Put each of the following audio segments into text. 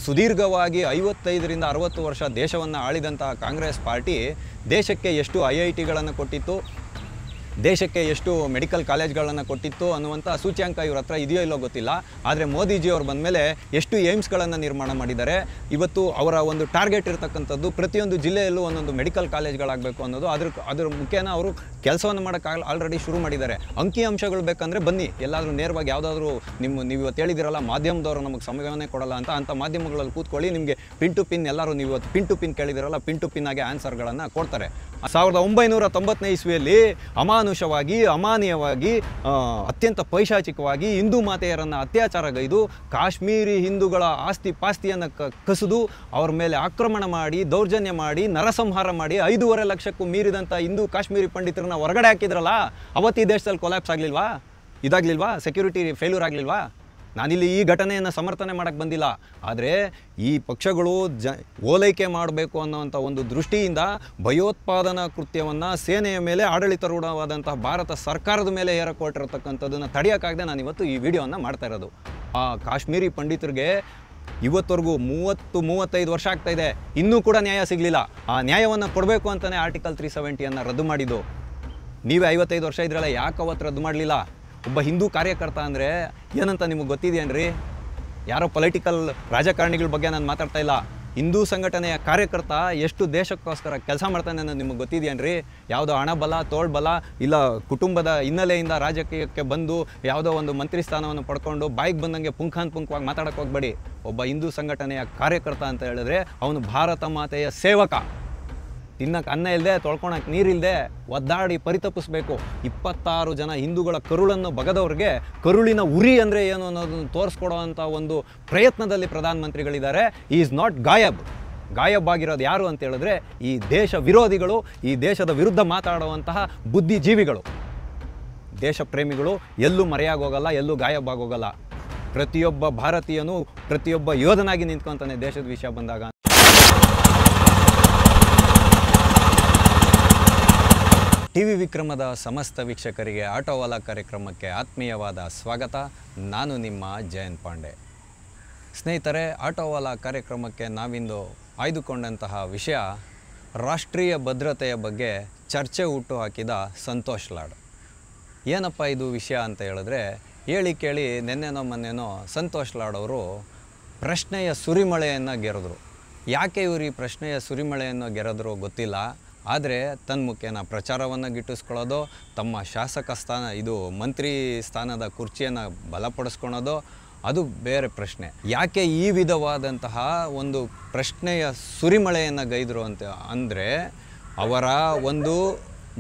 ಸುದೀರ್ಘವಾಗಿ 55ರಿಂದ 60 ವರ್ಷ ದೇಶವನ್ನು ಆಳಿದಂತಹ ಕಾಂಗ್ರೆಸ್ ಪಾರ್ಟಿ ದೇಶಕ್ಕೆ ಎಷ್ಟು IITಗಳನ್ನು ಕೊಟ್ಟಿತ್ತು, ದೇಶಕ್ಕೆ ಎಷ್ಟು ಮೆಡಿಕಲ್ ಕಾಲೇಜ್ಗಳನ್ನು ಕೊಟ್ಟಿತ್ತು ಅನ್ನುವಂಥ ಸೂಚ್ಯಾಂಕ ಇವ್ರ ಹತ್ರ ಇದೆಯೋ ಇಲ್ಲೋ ಗೊತ್ತಿಲ್ಲ. ಆದರೆ ಮೋದಿಜಿಯವರು ಬಂದ ಮೇಲೆ ಎಷ್ಟು ಏಮ್ಸ್ಗಳನ್ನು ನಿರ್ಮಾಣ ಮಾಡಿದ್ದಾರೆ. ಇವತ್ತು ಅವರ ಒಂದು ಟಾರ್ಗೆಟ್ ಇರತಕ್ಕಂಥದ್ದು ಪ್ರತಿಯೊಂದು ಜಿಲ್ಲೆಯಲ್ಲೂ ಒಂದೊಂದು ಮೆಡಿಕಲ್ ಕಾಲೇಜ್ಗಳಾಗಬೇಕು ಅನ್ನೋದು. ಅದ್ರ ಮುಖೇನ ಅವರು ಕೆಲಸವನ್ನು ಮಾಡೋಕ್ಕೆ ಆಲ್ರೆಡಿ ಶುರು ಮಾಡಿದ್ದಾರೆ. ಅಂಕಿಅಂಶಗಳು ಬೇಕಂದರೆ ಬನ್ನಿ, ಎಲ್ಲಾದರೂ ನೇರವಾಗಿ ಯಾವುದಾದ್ರೂ ನೀವು ಇವತ್ತು ಹೇಳಿದಿರಲ್ಲ ಮಾಧ್ಯಮದವರು ನಮಗೆ ಸಮಯವನ್ನೇ ಕೊಡಲ್ಲ ಅಂಥ ಮಾಧ್ಯಮಗಳಲ್ಲಿ ಕೂತ್ಕೊಳ್ಳಿ, ನಿಮಗೆ ಪಿನ್ ಟು ಪಿನ್ ಎಲ್ಲರೂ ನೀವು ಇವತ್ತು ಪಿನ್ ಟು ಪಿನ್ ಕೇಳಿದಿರಲ್ಲ ಪಿನ್ ಟು ಪಿನ್ ಆಗಿ ಆನ್ಸರ್ಗಳನ್ನು ಕೊಡ್ತಾರೆ. 1990ನೇ ಇಸ್ವಿಯಲ್ಲಿ ಅಮಾನುಷವಾಗಿ ಅಮಾನೀಯವಾಗಿ ಅತ್ಯಂತ ಪೈಶಾಚಿಕವಾಗಿ ಹಿಂದೂ ಮಾತೆಯರನ್ನು ಅತ್ಯಾಚಾರಗೈದು ಕಾಶ್ಮೀರಿ ಹಿಂದೂಗಳ ಆಸ್ತಿ ಪಾಸ್ತಿಯನ್ನು ಕಸಿದು ಅವ್ರ ಮೇಲೆ ಆಕ್ರಮಣ ಮಾಡಿ ದೌರ್ಜನ್ಯ ಮಾಡಿ ನರಸಂಹಾರ ಮಾಡಿ 5.5 ಲಕ್ಷಕ್ಕೂ ಮೀರಿದಂಥ ಹಿಂದೂ ಕಾಶ್ಮೀರಿ ಪಂಡಿತರನ್ನ ಹೊರಗಡೆ ಹಾಕಿದ್ರಲ್ಲ, ಅವತ್ತು ಈ ದೇಶದಲ್ಲಿ ಕೊಲ್ಯಾಪ್ಸ್ ಆಗಲಿಲ್ವಾ? ಇದಾಗಲಿಲ್ವಾ? ಸೆಕ್ಯೂರಿಟಿ ಫೇಲ್ಯೂರ್ ಆಗಲಿಲ್ವಾ? ನಾನಿಲ್ಲಿ ಈ ಘಟನೆಯನ್ನು ಸಮರ್ಥನೆ ಮಾಡೋಕ್ಕೆ ಬಂದಿಲ್ಲ. ಆದರೆ ಈ ಪಕ್ಷಗಳು ಓಲೈಕೆ ಮಾಡಬೇಕು ಅನ್ನೋವಂಥ ಒಂದು ದೃಷ್ಟಿಯಿಂದ ಭಯೋತ್ಪಾದನಾ ಕೃತ್ಯವನ್ನು ಸೇನೆಯ ಮೇಲೆ ಆಡಳಿತಾರೂಢವಾದಂಥ ಭಾರತ ಸರ್ಕಾರದ ಮೇಲೆ ಹೇರಕೊಟ್ಟಿರತಕ್ಕಂಥದ್ದನ್ನು ತಡೆಯೋಕ್ಕಾಗದೆ ನಾನು ಇವತ್ತು ಈ ವಿಡಿಯೋವನ್ನು ಮಾಡ್ತಾ ಇರೋದು. ಆ ಕಾಶ್ಮೀರಿ ಪಂಡಿತರಿಗೆ ಇವತ್ತವರೆಗೂ 30-35 ವರ್ಷ ಆಗ್ತಾಯಿದೆ, ಇನ್ನೂ ಕೂಡ ನ್ಯಾಯ ಸಿಗಲಿಲ್ಲ. ಆ ನ್ಯಾಯವನ್ನು ಕೊಡಬೇಕು ಅಂತಲೇ ಆರ್ಟಿಕಲ್ 370 ರದ್ದು ಮಾಡಿದ್ದು. ನೀವೇ 55 ವರ್ಷ ಇದ್ರಲ್ಲ, ಯಾಕೆ ಅವತ್ತು ರದ್ದು ಮಾಡಲಿಲ್ಲ? ಒಬ್ಬ ಹಿಂದೂ ಕಾರ್ಯಕರ್ತ ಅಂದರೆ ಏನಂತ ನಿಮಗೆ ಗೊತ್ತಿದೆಯೇನ್ರಿ? ಯಾರೋ ಪೊಲಿಟಿಕಲ್ ರಾಜಕಾರಣಿಗಳ ಬಗ್ಗೆ ನಾನು ಮಾತಾಡ್ತಾ ಇಲ್ಲ. ಹಿಂದೂ ಸಂಘಟನೆಯ ಕಾರ್ಯಕರ್ತ ಎಷ್ಟು ದೇಶಕ್ಕೋಸ್ಕರ ಕೆಲಸ ಮಾಡ್ತಾನೆ ಅನ್ನೋದು ನಿಮಗೆ ಗೊತ್ತಿದೆಯೇನ್ರಿ? ಯಾವುದೋ ಹಣಬಲ ತೋಳ್ಬಲ ಇಲ್ಲ ಕುಟುಂಬದ ಹಿನ್ನೆಲೆಯಿಂದ ರಾಜಕೀಯಕ್ಕೆ ಬಂದು ಯಾವುದೋ ಒಂದು ಮಂತ್ರಿ ಸ್ಥಾನವನ್ನು ಪಡ್ಕೊಂಡು ಬಾಯಿಗೆ ಬಂದಂಗೆ ಪುಂಖವಾಗಿ ಮಾತಾಡೋಕ್ಕೆ ಹೋಗಬೇಡಿ. ಒಬ್ಬ ಹಿಂದೂ ಸಂಘಟನೆಯ ಕಾರ್ಯಕರ್ತ ಅಂತ ಹೇಳಿದ್ರೆ ಅವನು ಭಾರತ ಮಾತೆಯ ಸೇವಕ. ತಿನ್ನಕ್ಕೆ ಅನ್ನ ಇಲ್ಲದೆ ತೊಳ್ಕೊಳಕ್ಕೆ ನೀರಿಲ್ಲದೆ ಒದ್ದಾಡಿ ಪರಿತಪಿಸ್ಬೇಕು. 26 ಜನ ಹಿಂದೂಗಳ ಕರುಳನ್ನು ಬಗದವ್ರಿಗೆ ಕರುಳಿನ ಉರಿ ಅಂದರೆ ಏನು ಅನ್ನೋದನ್ನು ತೋರಿಸ್ಕೊಡೋವಂಥ ಒಂದು ಪ್ರಯತ್ನದಲ್ಲಿ ಪ್ರಧಾನಮಂತ್ರಿಗಳಿದ್ದಾರೆ. ಈಸ್ ನಾಟ್ ಗಾಯಬ್ ಆಗಿರೋದು ಯಾರು ಅಂತ ಹೇಳಿದ್ರೆ ಈ ದೇಶ ವಿರೋಧಿಗಳು, ಈ ದೇಶದ ವಿರುದ್ಧ ಮಾತಾಡುವಂತಹ ಬುದ್ಧಿಜೀವಿಗಳು. ದೇಶ ಪ್ರೇಮಿಗಳು ಎಲ್ಲೂ ಮರೆಯಾಗೋಗಲ್ಲ, ಎಲ್ಲೂ ಗಾಯಬಾಗೋಗಲ್ಲ. ಪ್ರತಿಯೊಬ್ಬ ಭಾರತೀಯನು ಪ್ರತಿಯೊಬ್ಬ ಯೋಧನಾಗಿ ನಿಂತ್ಕೊತಾನೆ ದೇಶದ ವಿಷಯ ಬಂದಾಗ. ಟಿವಿ ವಿಕ್ರಮದ ಸಮಸ್ತ ವೀಕ್ಷಕರಿಗೆ ಆಟೋವಾಲಾ ಕಾರ್ಯಕ್ರಮಕ್ಕೆ ಆತ್ಮೀಯವಾದ ಸ್ವಾಗತ. ನಾನು ನಿಮ್ಮ ಜಯಂತ್ ಪಾಂಡೆ. ಸ್ನೇಹಿತರೆ, ಆಟೋವಾಲಾ ಕಾರ್ಯಕ್ರಮಕ್ಕೆ ನಾವಿಂದು ಆಯ್ದುಕೊಂಡಂತಹ ವಿಷಯ ರಾಷ್ಟ್ರೀಯ ಭದ್ರತೆಯ ಬಗ್ಗೆ ಚರ್ಚೆ ಹುಟ್ಟು ಹಾಕಿದ ಸಂತೋಷ್ ಲಾಡ್. ಏನಪ್ಪ ಇದು ವಿಷಯ ಅಂತ ಹೇಳಿದ್ರೆ, ಹೇಳಿ ಕೇಳಿ ನೆನ್ನೆನೋ ಮೊನ್ನೆನೋ ಸಂತೋಷ್ ಲಾಡ್ ಅವರು ಪ್ರಶ್ನೆಯ ಸುರಿಮಳೆಯನ್ನು ಗೆರೆದ್ರು. ಯಾಕೆ ಇವರು ಈ ಪ್ರಶ್ನೆಯ ಸುರಿಮಳೆಯನ್ನು ಗೆರೆದ್ರು ಗೊತ್ತಿಲ್ಲ. ಆದರೆ ತನ್ಮುಖೇನ ಪ್ರಚಾರವನ್ನು ಗಿಟ್ಟಿಸ್ಕೊಳ್ಳೋದು, ತಮ್ಮ ಶಾಸಕ ಸ್ಥಾನ ಮಂತ್ರಿ ಸ್ಥಾನದ ಕುರ್ಚಿಯನ್ನು ಬಲಪಡಿಸ್ಕೊಳೋದು ಅದು ಬೇರೆ ಪ್ರಶ್ನೆ. ಯಾಕೆ ಈ ವಿಧವಾದಂತಹ ಒಂದು ಪ್ರಶ್ನೆಯ ಸುರಿಮಳೆಯನ್ನು ಗೈದರು ಅಂತ ಅಂದರೆ, ಅವರ ಒಂದು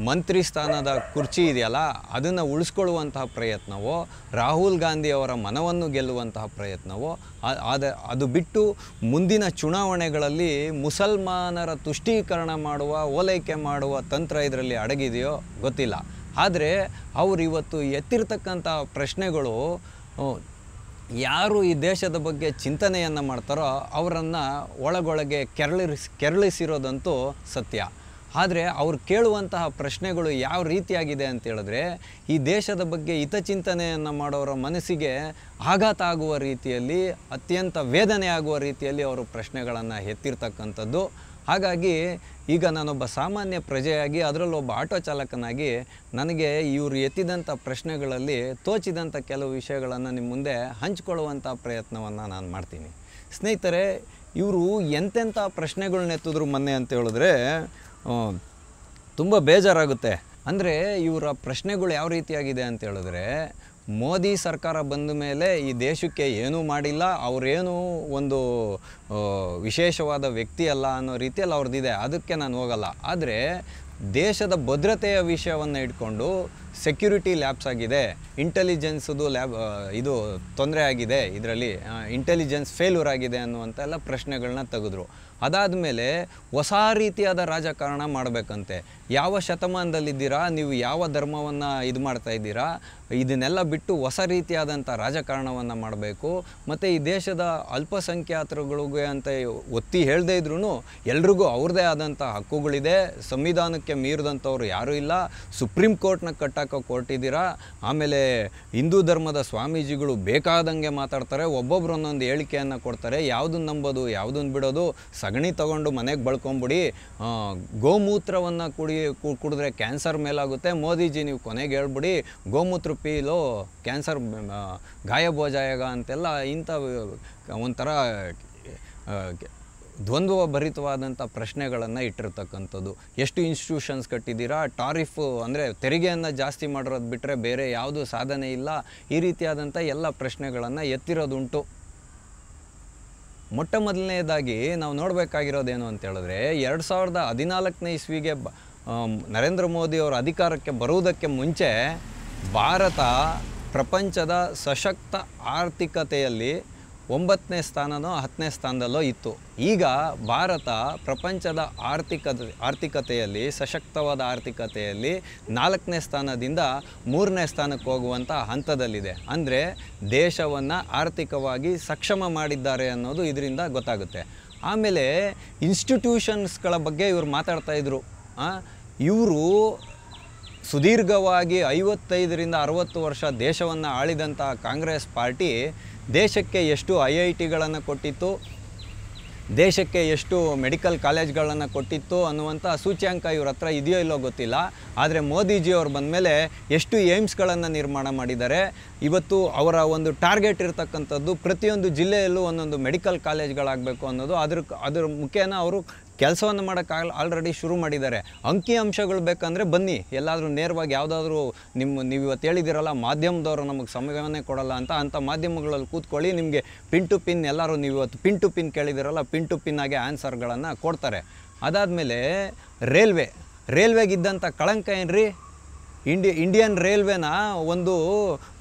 ಮಂತ್ರಿ ಸ್ಥಾನದ ಕುರ್ಚಿ ಇದೆಯಲ್ಲ ಅದನ್ನು ಉಳಿಸ್ಕೊಳ್ಳುವಂತಹ ಪ್ರಯತ್ನವೋ, ರಾಹುಲ್ ಗಾಂಧಿ ಅವರ ಮನವನ್ನು ಗೆಲ್ಲುವಂತಹ ಪ್ರಯತ್ನವೋ, ಅದು ಬಿಟ್ಟು ಮುಂದಿನ ಚುನಾವಣೆಗಳಲ್ಲಿ ಮುಸಲ್ಮಾನರ ತುಷ್ಟೀಕರಣ ಮಾಡುವ ಓಲೈಕೆ ಮಾಡುವ ತಂತ್ರ ಇದರಲ್ಲಿ ಅಡಗಿದೆಯೋ ಗೊತ್ತಿಲ್ಲ. ಆದರೆ ಅವರು ಇವತ್ತು ಎತ್ತಿರ್ತಕ್ಕಂಥ ಪ್ರಶ್ನೆಗಳು ಯಾರು ಈ ದೇಶದ ಬಗ್ಗೆ ಚಿಂತನೆಯನ್ನು ಮಾಡ್ತಾರೋ ಅವರನ್ನು ಒಳಗೊಳಗೆ ಕೆರಳಿಸಿರೋದಂತೂ ಸತ್ಯ. ಆದರೆ ಅವ್ರು ಕೇಳುವಂತಹ ಪ್ರಶ್ನೆಗಳು ಯಾವ ರೀತಿಯಾಗಿದೆ ಅಂತ ಹೇಳಿದ್ರೆ, ಈ ದೇಶದ ಬಗ್ಗೆ ಹಿತಚಿಂತನೆಯನ್ನು ಮಾಡೋರ ಮನಸ್ಸಿಗೆ ಆಘಾತ ಆಗುವ ರೀತಿಯಲ್ಲಿ, ಅತ್ಯಂತ ವೇದನೆ ಆಗುವ ರೀತಿಯಲ್ಲಿ ಅವರು ಪ್ರಶ್ನೆಗಳನ್ನು ಎತ್ತಿರ್ತಕ್ಕಂಥದ್ದು. ಹಾಗಾಗಿ ಈಗ ನಾನೊಬ್ಬ ಸಾಮಾನ್ಯ ಪ್ರಜೆಯಾಗಿ, ಅದರಲ್ಲೊಬ್ಬ ಆಟೋ ಚಾಲಕನಾಗಿ, ನನಗೆ ಇವರು ಎತ್ತಿದಂಥ ಪ್ರಶ್ನೆಗಳಲ್ಲಿ ತೋಚಿದಂಥ ಕೆಲವು ವಿಷಯಗಳನ್ನು ನಿಮ್ಮ ಮುಂದೆ ಹಂಚಿಕೊಳ್ಳುವಂಥ ಪ್ರಯತ್ನವನ್ನು ನಾನು ಮಾಡ್ತೀನಿ. ಸ್ನೇಹಿತರೆ, ಇವರು ಎಂತೆಂಥ ಪ್ರಶ್ನೆಗಳನ್ನ ಎತ್ತಿದ್ರು ಮೊನ್ನೆ ಅಂತ ಹೇಳಿದ್ರೆ ತುಂಬ ಬೇಜಾರಾಗುತ್ತೆ. ಅಂದರೆ ಇವರ ಪ್ರಶ್ನೆಗಳು ಯಾವ ರೀತಿಯಾಗಿದೆ ಅಂತ ಹೇಳಿದ್ರೆ, ಮೋದಿ ಸರ್ಕಾರ ಬಂದ ಮೇಲೆ ಈ ದೇಶಕ್ಕೆ ಏನೂ ಮಾಡಿಲ್ಲ, ಅವರೇನು ಒಂದು ವಿಶೇಷವಾದ ವ್ಯಕ್ತಿ ಅಲ್ಲ ಅನ್ನೋ ರೀತಿಯಲ್ಲಿ ಅವ್ರದ್ದಿದೆ. ಅದಕ್ಕೆ ನಾನು ಹೋಗಲ್ಲ. ಆದರೆ ದೇಶದ ಭದ್ರತೆಯ ವಿಷಯವನ್ನು ಇಟ್ಕೊಂಡು ಸೆಕ್ಯೂರಿಟಿ ಲ್ಯಾಬ್ಸ್ ಆಗಿದೆ, ಇಂಟೆಲಿಜೆನ್ಸದು ತೊಂದರೆ ಆಗಿದೆ, ಇದರಲ್ಲಿ ಇಂಟೆಲಿಜೆನ್ಸ್ ಫೇಲ್ಯೂರ್ ಆಗಿದೆ ಅನ್ನುವಂಥ ಎಲ್ಲ ಪ್ರಶ್ನೆಗಳನ್ನ ತೆಗೆದ್ರು. ಅದಾದಮೇಲೆ ಹೊಸ ರೀತಿಯಾದ ರಾಜಕಾರಣ ಮಾಡಬೇಕಂತೆ. ಯಾವ ಶತಮಾನದಲ್ಲಿದ್ದೀರಾ ನೀವು, ಯಾವ ಧರ್ಮವನ್ನು ಇದು ಮಾಡ್ತಾಯಿದ್ದೀರಾ, ಇದನ್ನೆಲ್ಲ ಬಿಟ್ಟು ಹೊಸ ರೀತಿಯಾದಂಥ ರಾಜಕಾರಣವನ್ನು ಮಾಡಬೇಕು. ಮತ್ತು ಈ ದೇಶದ ಅಲ್ಪಸಂಖ್ಯಾತರುಗಳಿಗೆ ಅಂತ ಒತ್ತಿ ಹೇಳದೇ ಇದ್ರೂ ಎಲ್ರಿಗೂ ಅವ್ರದ್ದೇ ಆದಂಥ ಹಕ್ಕುಗಳಿದೆ, ಸಂವಿಧಾನಕ್ಕೆ ಮೀರಿದಂಥವ್ರು ಯಾರೂ ಇಲ್ಲ, ಸುಪ್ರೀಂ ಕೋರ್ಟ್ನ ಹಾಕೋಕೆ ಹೊರಟಿದ್ದೀರಾ. ಆಮೇಲೆ ಹಿಂದೂ ಧರ್ಮದ ಸ್ವಾಮೀಜಿಗಳು ಬೇಕಾದಂಗೆ ಮಾತಾಡ್ತಾರೆ, ಒಬ್ಬೊಬ್ರು ಒಂದೊಂದು ಹೇಳಿಕೆಯನ್ನು ಕೊಡ್ತಾರೆ. ಯಾವುದನ್ನು ನಂಬೋದು ಯಾವುದನ್ನು ಬಿಡೋದು, ಸಗಣಿ ತೊಗೊಂಡು ಮನೆಗೆ ಬಳ್ಕೊಂಬಿಡಿ, ಗೋಮೂತ್ರವನ್ನು ಕುಡಿದ್ರೆ ಕ್ಯಾನ್ಸರ್ ಮೇಲಾಗುತ್ತೆ, ಮೋದಿಜಿ ನೀವು ಕೊನೆಗೆ ಹೇಳ್ಬಿಡಿ ಗೋಮೂತ್ರ ಪೀಲೋ ಕ್ಯಾನ್ಸರ್ ಗಾಯಬೋಜಾಯಗ ಅಂತೆಲ್ಲ ಇಂಥ ಒಂಥರ ದ್ವಂದ್ವ ಭರಿತವಾದಂಥ ಪ್ರಶ್ನೆಗಳನ್ನು ಇಟ್ಟಿರ್ತಕ್ಕಂಥದ್ದು. ಎಷ್ಟು ಇನ್ಸ್ಟಿಟ್ಯೂಷನ್ಸ್ ಕಟ್ಟಿದ್ದೀರಾ, ಟಾರಿಫ್ ಅಂದರೆ ತೆರಿಗೆಯನ್ನು ಜಾಸ್ತಿ ಮಾಡಿರೋದು ಬಿಟ್ಟರೆ ಬೇರೆ ಯಾವುದೂ ಸಾಧನೆ ಇಲ್ಲ, ಈ ರೀತಿಯಾದಂಥ ಎಲ್ಲ ಪ್ರಶ್ನೆಗಳನ್ನು ಎತ್ತಿರೋದುಂಟು. ಮೊಟ್ಟ ಮೊದಲನೇದಾಗಿ ನಾವು ನೋಡಬೇಕಾಗಿರೋದೇನು ಅಂತ ಹೇಳಿದ್ರೆ, 2014ನೇ ಇಸ್ವಿಗೆ ನರೇಂದ್ರ ಮೋದಿಯವರು ಅಧಿಕಾರಕ್ಕೆ ಬರುವುದಕ್ಕೆ ಮುಂಚೆ ಭಾರತ ಪ್ರಪಂಚದ ಸಶಕ್ತ ಆರ್ಥಿಕತೆಯಲ್ಲಿ 9ನೇ ಸ್ಥಾನನೋ 10ನೇ ಸ್ಥಾನದಲ್ಲೋ ಇತ್ತು. ಈಗ ಭಾರತ ಪ್ರಪಂಚದ ಆರ್ಥಿಕತೆಯಲ್ಲಿ ಸಶಕ್ತವಾದ ಆರ್ಥಿಕತೆಯಲ್ಲಿ 4ನೇ ಸ್ಥಾನದಿಂದ 3ನೇ ಸ್ಥಾನಕ್ಕೆ ಹೋಗುವಂಥ ಹಂತದಲ್ಲಿದೆ. ಅಂದರೆ ದೇಶವನ್ನು ಆರ್ಥಿಕವಾಗಿ ಸಕ್ಷಮ ಮಾಡಿದ್ದಾರೆ ಅನ್ನೋದು ಇದರಿಂದ ಗೊತ್ತಾಗುತ್ತೆ. ಆಮೇಲೆ ಇನ್ಸ್ಟಿಟ್ಯೂಷನ್ಸ್ಗಳ ಬಗ್ಗೆ ಇವರು ಮಾತಾಡ್ತಾಯಿದ್ರು. ಇವರು ಸುದೀರ್ಘವಾಗಿ 55ರಿಂದ 60 ವರ್ಷ ದೇಶವನ್ನು ಆಳಿದಂಥ ಕಾಂಗ್ರೆಸ್ ಪಾರ್ಟಿ ದೇಶಕ್ಕೆ ಎಷ್ಟು IITಗಳನ್ನು ಕೊಟ್ಟಿತ್ತು, ದೇಶಕ್ಕೆ ಎಷ್ಟು ಮೆಡಿಕಲ್ ಕಾಲೇಜ್ಗಳನ್ನು ಕೊಟ್ಟಿತ್ತು ಅನ್ನುವಂಥ ಸೂಚ್ಯಾಂಕ ಇವ್ರ ಹತ್ರ ಇದೆಯೋ ಇಲ್ಲೋ ಗೊತ್ತಿಲ್ಲ. ಆದರೆ ಮೋದಿಜಿಯವ್ರು ಬಂದಮೇಲೆ ಎಷ್ಟು ಏಮ್ಸ್ಗಳನ್ನು ನಿರ್ಮಾಣ ಮಾಡಿದ್ದಾರೆ. ಇವತ್ತು ಅವರ ಒಂದು ಟಾರ್ಗೆಟ್ ಇರತಕ್ಕಂಥದ್ದು ಪ್ರತಿಯೊಂದು ಜಿಲ್ಲೆಯಲ್ಲೂ ಒಂದೊಂದು ಮೆಡಿಕಲ್ ಕಾಲೇಜ್ಗಳಾಗಬೇಕು ಅನ್ನೋದು. ಅದ್ರ ಮುಖೇನ ಅವರು ಕೆಲಸವನ್ನು ಮಾಡೋಕ್ಕೆ ಆಲ್ರೆಡಿ ಶುರು ಮಾಡಿದ್ದಾರೆ. ಅಂಕಿ ಅಂಶಗಳು ಬೇಕಂದರೆ ಬನ್ನಿ, ಎಲ್ಲಾದರೂ ನೇರವಾಗಿ ಯಾವುದಾದ್ರೂ ನೀವು ಇವತ್ತು ಹೇಳಿದಿರಲ್ಲ ಮಾಧ್ಯಮದವರು ನಮಗೆ ಸಮಯವನ್ನೇ ಕೊಡಲ್ಲ ಅಂಥ ಮಾಧ್ಯಮಗಳಲ್ಲಿ ಕೂತ್ಕೊಳ್ಳಿ, ನಿಮಗೆ ಪಿನ್ ಟು ಪಿನ್ ಎಲ್ಲರೂ ನೀವು ಇವತ್ತು ಪಿನ್ ಟು ಪಿನ್ ಕೇಳಿದಿರಲ್ಲ ಪಿನ್ ಟು ಪಿನ್ ಆಗಿ ಆನ್ಸರ್ಗಳನ್ನು ಕೊಡ್ತಾರೆ. ಅದಾದಮೇಲೆ ರೈಲ್ವೆಗಿದ್ದಂಥ ಕಳಂಕ ಏನ್ರಿ, ಇಂಡಿಯನ್ ರೈಲ್ವೆನ ಒಂದು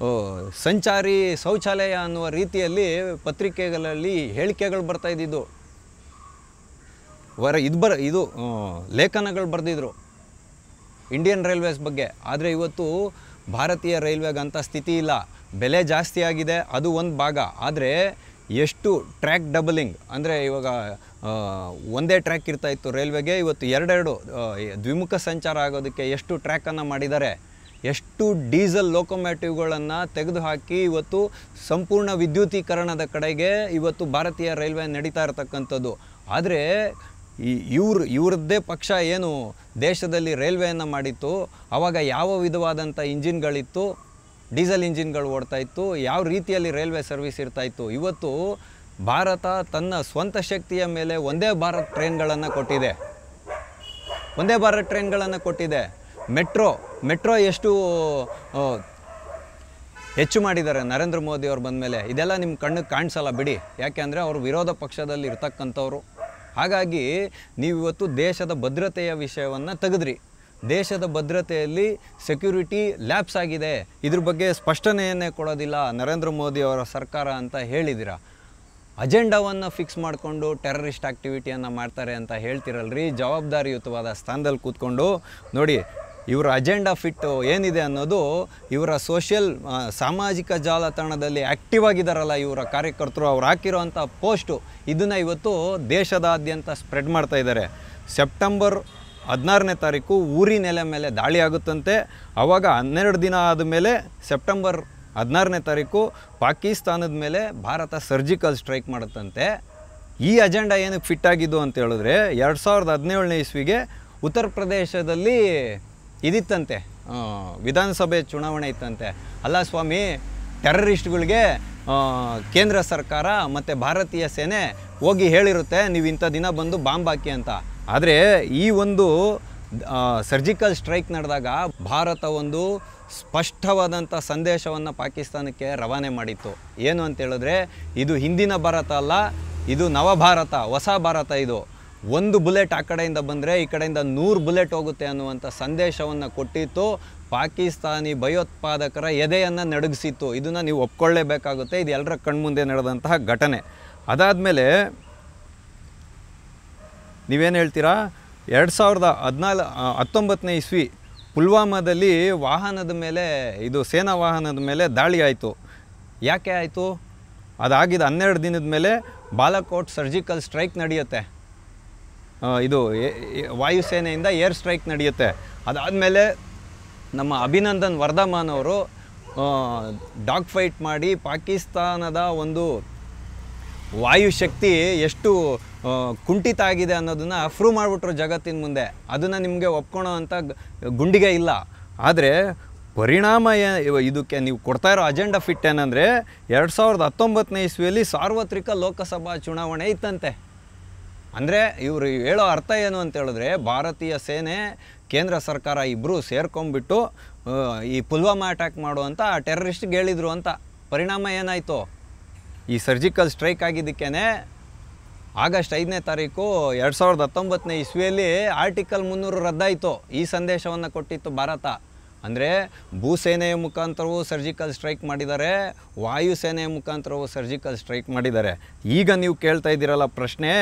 ಸಂಚಾರಿ ಶೌಚಾಲಯ ಅನ್ನುವ ರೀತಿಯಲ್ಲಿ ಪತ್ರಿಕೆಗಳಲ್ಲಿ ಹೇಳಿಕೆಗಳು ಬರ್ತಾಯಿದ್ದಿದ್ದು, ಇದು ಲೇಖನಗಳು ಬರೆದಿದ್ರು ಇಂಡಿಯನ್ ರೈಲ್ವೇಸ್ ಬಗ್ಗೆ. ಆದರೆ ಇವತ್ತು ಭಾರತೀಯ ರೈಲ್ವೆಗಂಥ ಸ್ಥಿತಿ ಇಲ್ಲ. ಬೆಲೆ ಜಾಸ್ತಿ ಆಗಿದೆ, ಅದು ಒಂದು ಭಾಗ. ಆದರೆ ಎಷ್ಟು ಟ್ರ್ಯಾಕ್ ಡಬಲಿಂಗ್ ಅಂದರೆ ಇವಾಗ ಒಂದೇ ಟ್ರ್ಯಾಕ್ ಇರ್ತಾಯಿತ್ತು ರೈಲ್ವೆಗೆ, ಇವತ್ತು ಎರಡೆರಡು ದ್ವಿಮುಖ ಸಂಚಾರ ಆಗೋದಕ್ಕೆ ಎಷ್ಟು ಟ್ರ್ಯಾಕನ್ನು ಮಾಡಿದ್ದಾರೆ. ಎಷ್ಟು ಡೀಸೆಲ್ ಲೋಕೋಮ್ಯಾಟಿವ್ಗಳನ್ನು ತೆಗೆದುಹಾಕಿ ಇವತ್ತು ಸಂಪೂರ್ಣ ವಿದ್ಯುತೀಕರಣದ ಕಡೆಗೆ ಇವತ್ತು ಭಾರತೀಯ ರೈಲ್ವೆ ನಡೀತಾ ಇರತಕ್ಕಂಥದ್ದು. ಆದರೆ ಇವ್ರದ್ದೇ ಪಕ್ಷ ಏನು ದೇಶದಲ್ಲಿ ರೈಲ್ವೆಯನ್ನು ಮಾಡಿತ್ತು, ಆವಾಗ ಯಾವ ವಿಧವಾದಂಥ ಇಂಜಿನ್ಗಳಿತ್ತು, ಡೀಸೆಲ್ ಇಂಜಿನ್ಗಳು ಓಡ್ತಾಯಿತ್ತು, ಯಾವ ರೀತಿಯಲ್ಲಿ ರೈಲ್ವೆ ಸರ್ವಿಸ್ ಇರ್ತಾಯಿತ್ತು. ಇವತ್ತು ಭಾರತ ತನ್ನ ಸ್ವಂತ ಶಕ್ತಿಯ ಮೇಲೆ ಒಂದೇ ಭಾರತ್ ಟ್ರೈನ್ಗಳನ್ನು ಕೊಟ್ಟಿದೆ. ಮೆಟ್ರೋ ಎಷ್ಟು ಹೆಚ್ಚು ಮಾಡಿದ್ದಾರೆ ನರೇಂದ್ರ ಮೋದಿ ಅವ್ರು ಬಂದಮೇಲೆ. ಇದೆಲ್ಲ ನಿಮ್ಮ ಕಣ್ಣಿಗೆ ಕಾಣಿಸಲ್ಲ ಬಿಡಿ, ಯಾಕೆಂದರೆ ಅವರು ವಿರೋಧ ಪಕ್ಷದಲ್ಲಿ ಇರ್ತಕ್ಕಂಥವ್ರು. ಹಾಗಾಗಿ ನೀವು ಇವತ್ತು ದೇಶದ ಭದ್ರತೆಯ ವಿಷಯವನ್ನು ತೆಗೆದ್ರಿ. ದೇಶದ ಭದ್ರತೆಯಲ್ಲಿ ಸೆಕ್ಯೂರಿಟಿ ಲ್ಯಾಪ್ಸ್ ಆಗಿದೆ, ಇದ್ರ ಬಗ್ಗೆ ಸ್ಪಷ್ಟನೆಯನ್ನೇ ಕೊಡೋದಿಲ್ಲ ನರೇಂದ್ರ ಮೋದಿ ಅವರ ಸರ್ಕಾರ ಅಂತ ಹೇಳಿದಿರ. ಅಜೆಂಡಾವನ್ನು ಫಿಕ್ಸ್ ಮಾಡಿಕೊಂಡು ಟೆರರಿಸ್ಟ್ ಆ್ಯಕ್ಟಿವಿಟಿಯನ್ನು ಮಾಡ್ತಾರೆ ಅಂತ ಹೇಳ್ತಿರಲ್ರಿ. ಜವಾಬ್ದಾರಿಯುತವಾದ ಸ್ಥಾನದಲ್ಲಿ ಕೂತ್ಕೊಂಡು ನೋಡಿ, ಇವರ ಅಜೆಂಡಾ ಫಿಟ್ಟು ಏನಿದೆ ಅನ್ನೋದು ಇವರ ಸಾಮಾಜಿಕ ಜಾಲತಾಣದಲ್ಲಿ ಆ್ಯಕ್ಟಿವ್ ಆಗಿದ್ದಾರಲ್ಲ ಇವರ ಕಾರ್ಯಕರ್ತರು, ಅವ್ರು ಹಾಕಿರೋವಂಥ ಪೋಸ್ಟು, ಇದನ್ನು ಇವತ್ತು ದೇಶದಾದ್ಯಂತ ಸ್ಪ್ರೆಡ್ ಮಾಡ್ತಾ ಇದ್ದಾರೆ. ಸೆಪ್ಟೆಂಬರ್ 16ನೇ ತಾರೀಕು ಊರಿ ನೆಲೆ ಮೇಲೆ ದಾಳಿ ಆಗುತ್ತಂತೆ. ಆವಾಗ 12 ದಿನ ಆದಮೇಲೆ ಸೆಪ್ಟೆಂಬರ್ 16ನೇ ತಾರೀಕು ಪಾಕಿಸ್ತಾನದ ಮೇಲೆ ಭಾರತ ಸರ್ಜಿಕಲ್ ಸ್ಟ್ರೈಕ್ ಮಾಡುತ್ತಂತೆ. ಈ ಅಜೆಂಡಾ ಏನಕ್ಕೆ ಫಿಟ್ ಆಗಿದ್ದು ಅಂತ ಹೇಳಿದ್ರೆ, 2017ನೇ ಇಸ್ವಿಗೆ ಉತ್ತರ ಪ್ರದೇಶದಲ್ಲಿ ಇದಿತ್ತಂತೆ, ವಿಧಾನಸಭೆ ಚುನಾವಣೆ ಇತ್ತಂತೆ. ಅಲ್ಲ ಸ್ವಾಮಿ, ಟೆರರಿಸ್ಟ್ಗಳಿಗೆ ಕೇಂದ್ರ ಸರ್ಕಾರ ಮತ್ತು ಭಾರತೀಯ ಸೇನೆ ಹೋಗಿ ಹೇಳಿರುತ್ತೆ ನೀವು ಇಂಥ ದಿನ ಬಂದು ಬಾಂಬ್ ಹಾಕಿ ಅಂತ. ಆದರೆ ಈ ಒಂದು ಸರ್ಜಿಕಲ್ ಸ್ಟ್ರೈಕ್ ನಡೆದಾಗ ಭಾರತ ಒಂದು ಸ್ಪಷ್ಟವಾದಂಥ ಸಂದೇಶವನ್ನು ಪಾಕಿಸ್ತಾನಕ್ಕೆ ರವಾನೆ ಮಾಡಿತ್ತು. ಏನು ಅಂತ ಹೇಳಿದ್ರೆ, ಇದು ಹಿಂದಿನ ಭಾರತ ಅಲ್ಲ, ಇದು ನವಭಾರತ, ಹೊಸ ಭಾರತ. ಇದು ಒಂದು ಬುಲೆಟ್ ಆ ಕಡೆಯಿಂದ ಬಂದರೆ ಈ ಕಡೆಯಿಂದ 100 ಬುಲೆಟ್ ಹೋಗುತ್ತೆ ಅನ್ನುವಂಥ ಸಂದೇಶವನ್ನು ಕೊಟ್ಟಿತ್ತು. ಪಾಕಿಸ್ತಾನಿ ಭಯೋತ್ಪಾದಕರ ಎದೆಯನ್ನು ನಡುಗಿಸಿತ್ತು. ಇದನ್ನು ನೀವು ಒಪ್ಕೊಳ್ಳೇಬೇಕಾಗುತ್ತೆ. ಇದು ಎಲ್ಲರ ಕಣ್ಮುಂದೆ ನಡೆದಂತಹ ಘಟನೆ. ಅದಾದಮೇಲೆ ನೀವೇನು ಹೇಳ್ತೀರಾ, 2019ನೇ ಇಸ್ವಿ ಪುಲ್ವಾಮಾದಲ್ಲಿ ವಾಹನದ ಮೇಲೆ, ಇದು ಸೇನಾ ವಾಹನದ ಮೇಲೆ ದಾಳಿ ಆಯಿತು. ಯಾಕೆ ಆಯಿತು? ಅದಾಗಿದ್ದು 12 ದಿನದ ಮೇಲೆ ಬಾಲಾಕೋಟ್ ಸರ್ಜಿಕಲ್ ಸ್ಟ್ರೈಕ್ ನಡೆಯುತ್ತೆ. ಇದು ವಾಯುಸೇನೆಯಿಂದ ಏರ್ ಸ್ಟ್ರೈಕ್ ನಡೆಯುತ್ತೆ. ಅದಾದಮೇಲೆ ನಮ್ಮ ಅಭಿನಂದನ್ ವರ್ಧಮಾನ್ ಅವರು ಡಾಗ್ ಫೈಟ್ ಮಾಡಿ ಪಾಕಿಸ್ತಾನದ ಒಂದು ವಾಯುಶಕ್ತಿ ಎಷ್ಟು ಕುಂಠಿತ ಆಗಿದೆ ಅನ್ನೋದನ್ನು ಪ್ರೂವ್ ಮಾಡಿಬಿಟ್ರು ಜಗತ್ತಿನ ಮುಂದೆ. ಅದನ್ನು ನಿಮಗೆ ಒಪ್ಕೊಳ್ಳೋ ಅಂಥ ಗುಂಡಿಗೆ ಇಲ್ಲ. ಆದರೆ ಪರಿಣಾಮ ಇದಕ್ಕೆ ನೀವು ಕೊಡ್ತಾ ಇರೋ ಅಜೆಂಡಾ ಫಿಟ್ ಏನಂದರೆ 2019ನೇ ಇಸ್ವಿಯಲ್ಲಿ ಸಾರ್ವತ್ರಿಕ ಲೋಕಸಭಾ ಚುನಾವಣೆ ಇತ್ತಂತೆ. ಅಂದರೆ ಇವರು ಹೇಳೋ ಅರ್ಥ ಏನು ಅಂತ ಹೇಳಿದ್ರೆ, ಭಾರತೀಯ ಸೇನೆ ಕೇಂದ್ರ ಸರ್ಕಾರ ಇಬ್ಬರು ಸೇರ್ಕೊಂಡ್ಬಿಟ್ಟು ಈ ಪುಲ್ವಾಮಾ ಅಟ್ಯಾಕ್ ಮಾಡುವಂಥ ಟೆರರಿಸ್ಟ್ಗೆ ಹೇಳಿದರು ಅಂತ. ಪರಿಣಾಮ ಏನಾಯಿತು? ಈ ಸರ್ಜಿಕಲ್ ಸ್ಟ್ರೈಕ್ ಆಗಿದ್ದಕ್ಕೇ ಆಗಸ್ಟ್ 5ನೇ ತಾರೀಕು 2019ನೇ ಇಸ್ವಿಯಲ್ಲಿ ಆರ್ಟಿಕಲ್ 300 ರದ್ದಾಯಿತು. ಈ ಸಂದೇಶವನ್ನು ಕೊಟ್ಟಿತ್ತು ಭಾರತ. ಅಂದರೆ ಭೂಸೇನೆಯ ಮುಖಾಂತರವೂ ಸರ್ಜಿಕಲ್ ಸ್ಟ್ರೈಕ್ ಮಾಡಿದ್ದಾರೆ, ವಾಯುಸೇನೆಯ ಮುಖಾಂತರವೂ ಸರ್ಜಿಕಲ್ ಸ್ಟ್ರೈಕ್ ಮಾಡಿದ್ದಾರೆ. ಈಗ ನೀವು ಕೇಳ್ತಾ ಇದ್ದೀರಲ್ಲ ಪ್ರಶ್ನೆ,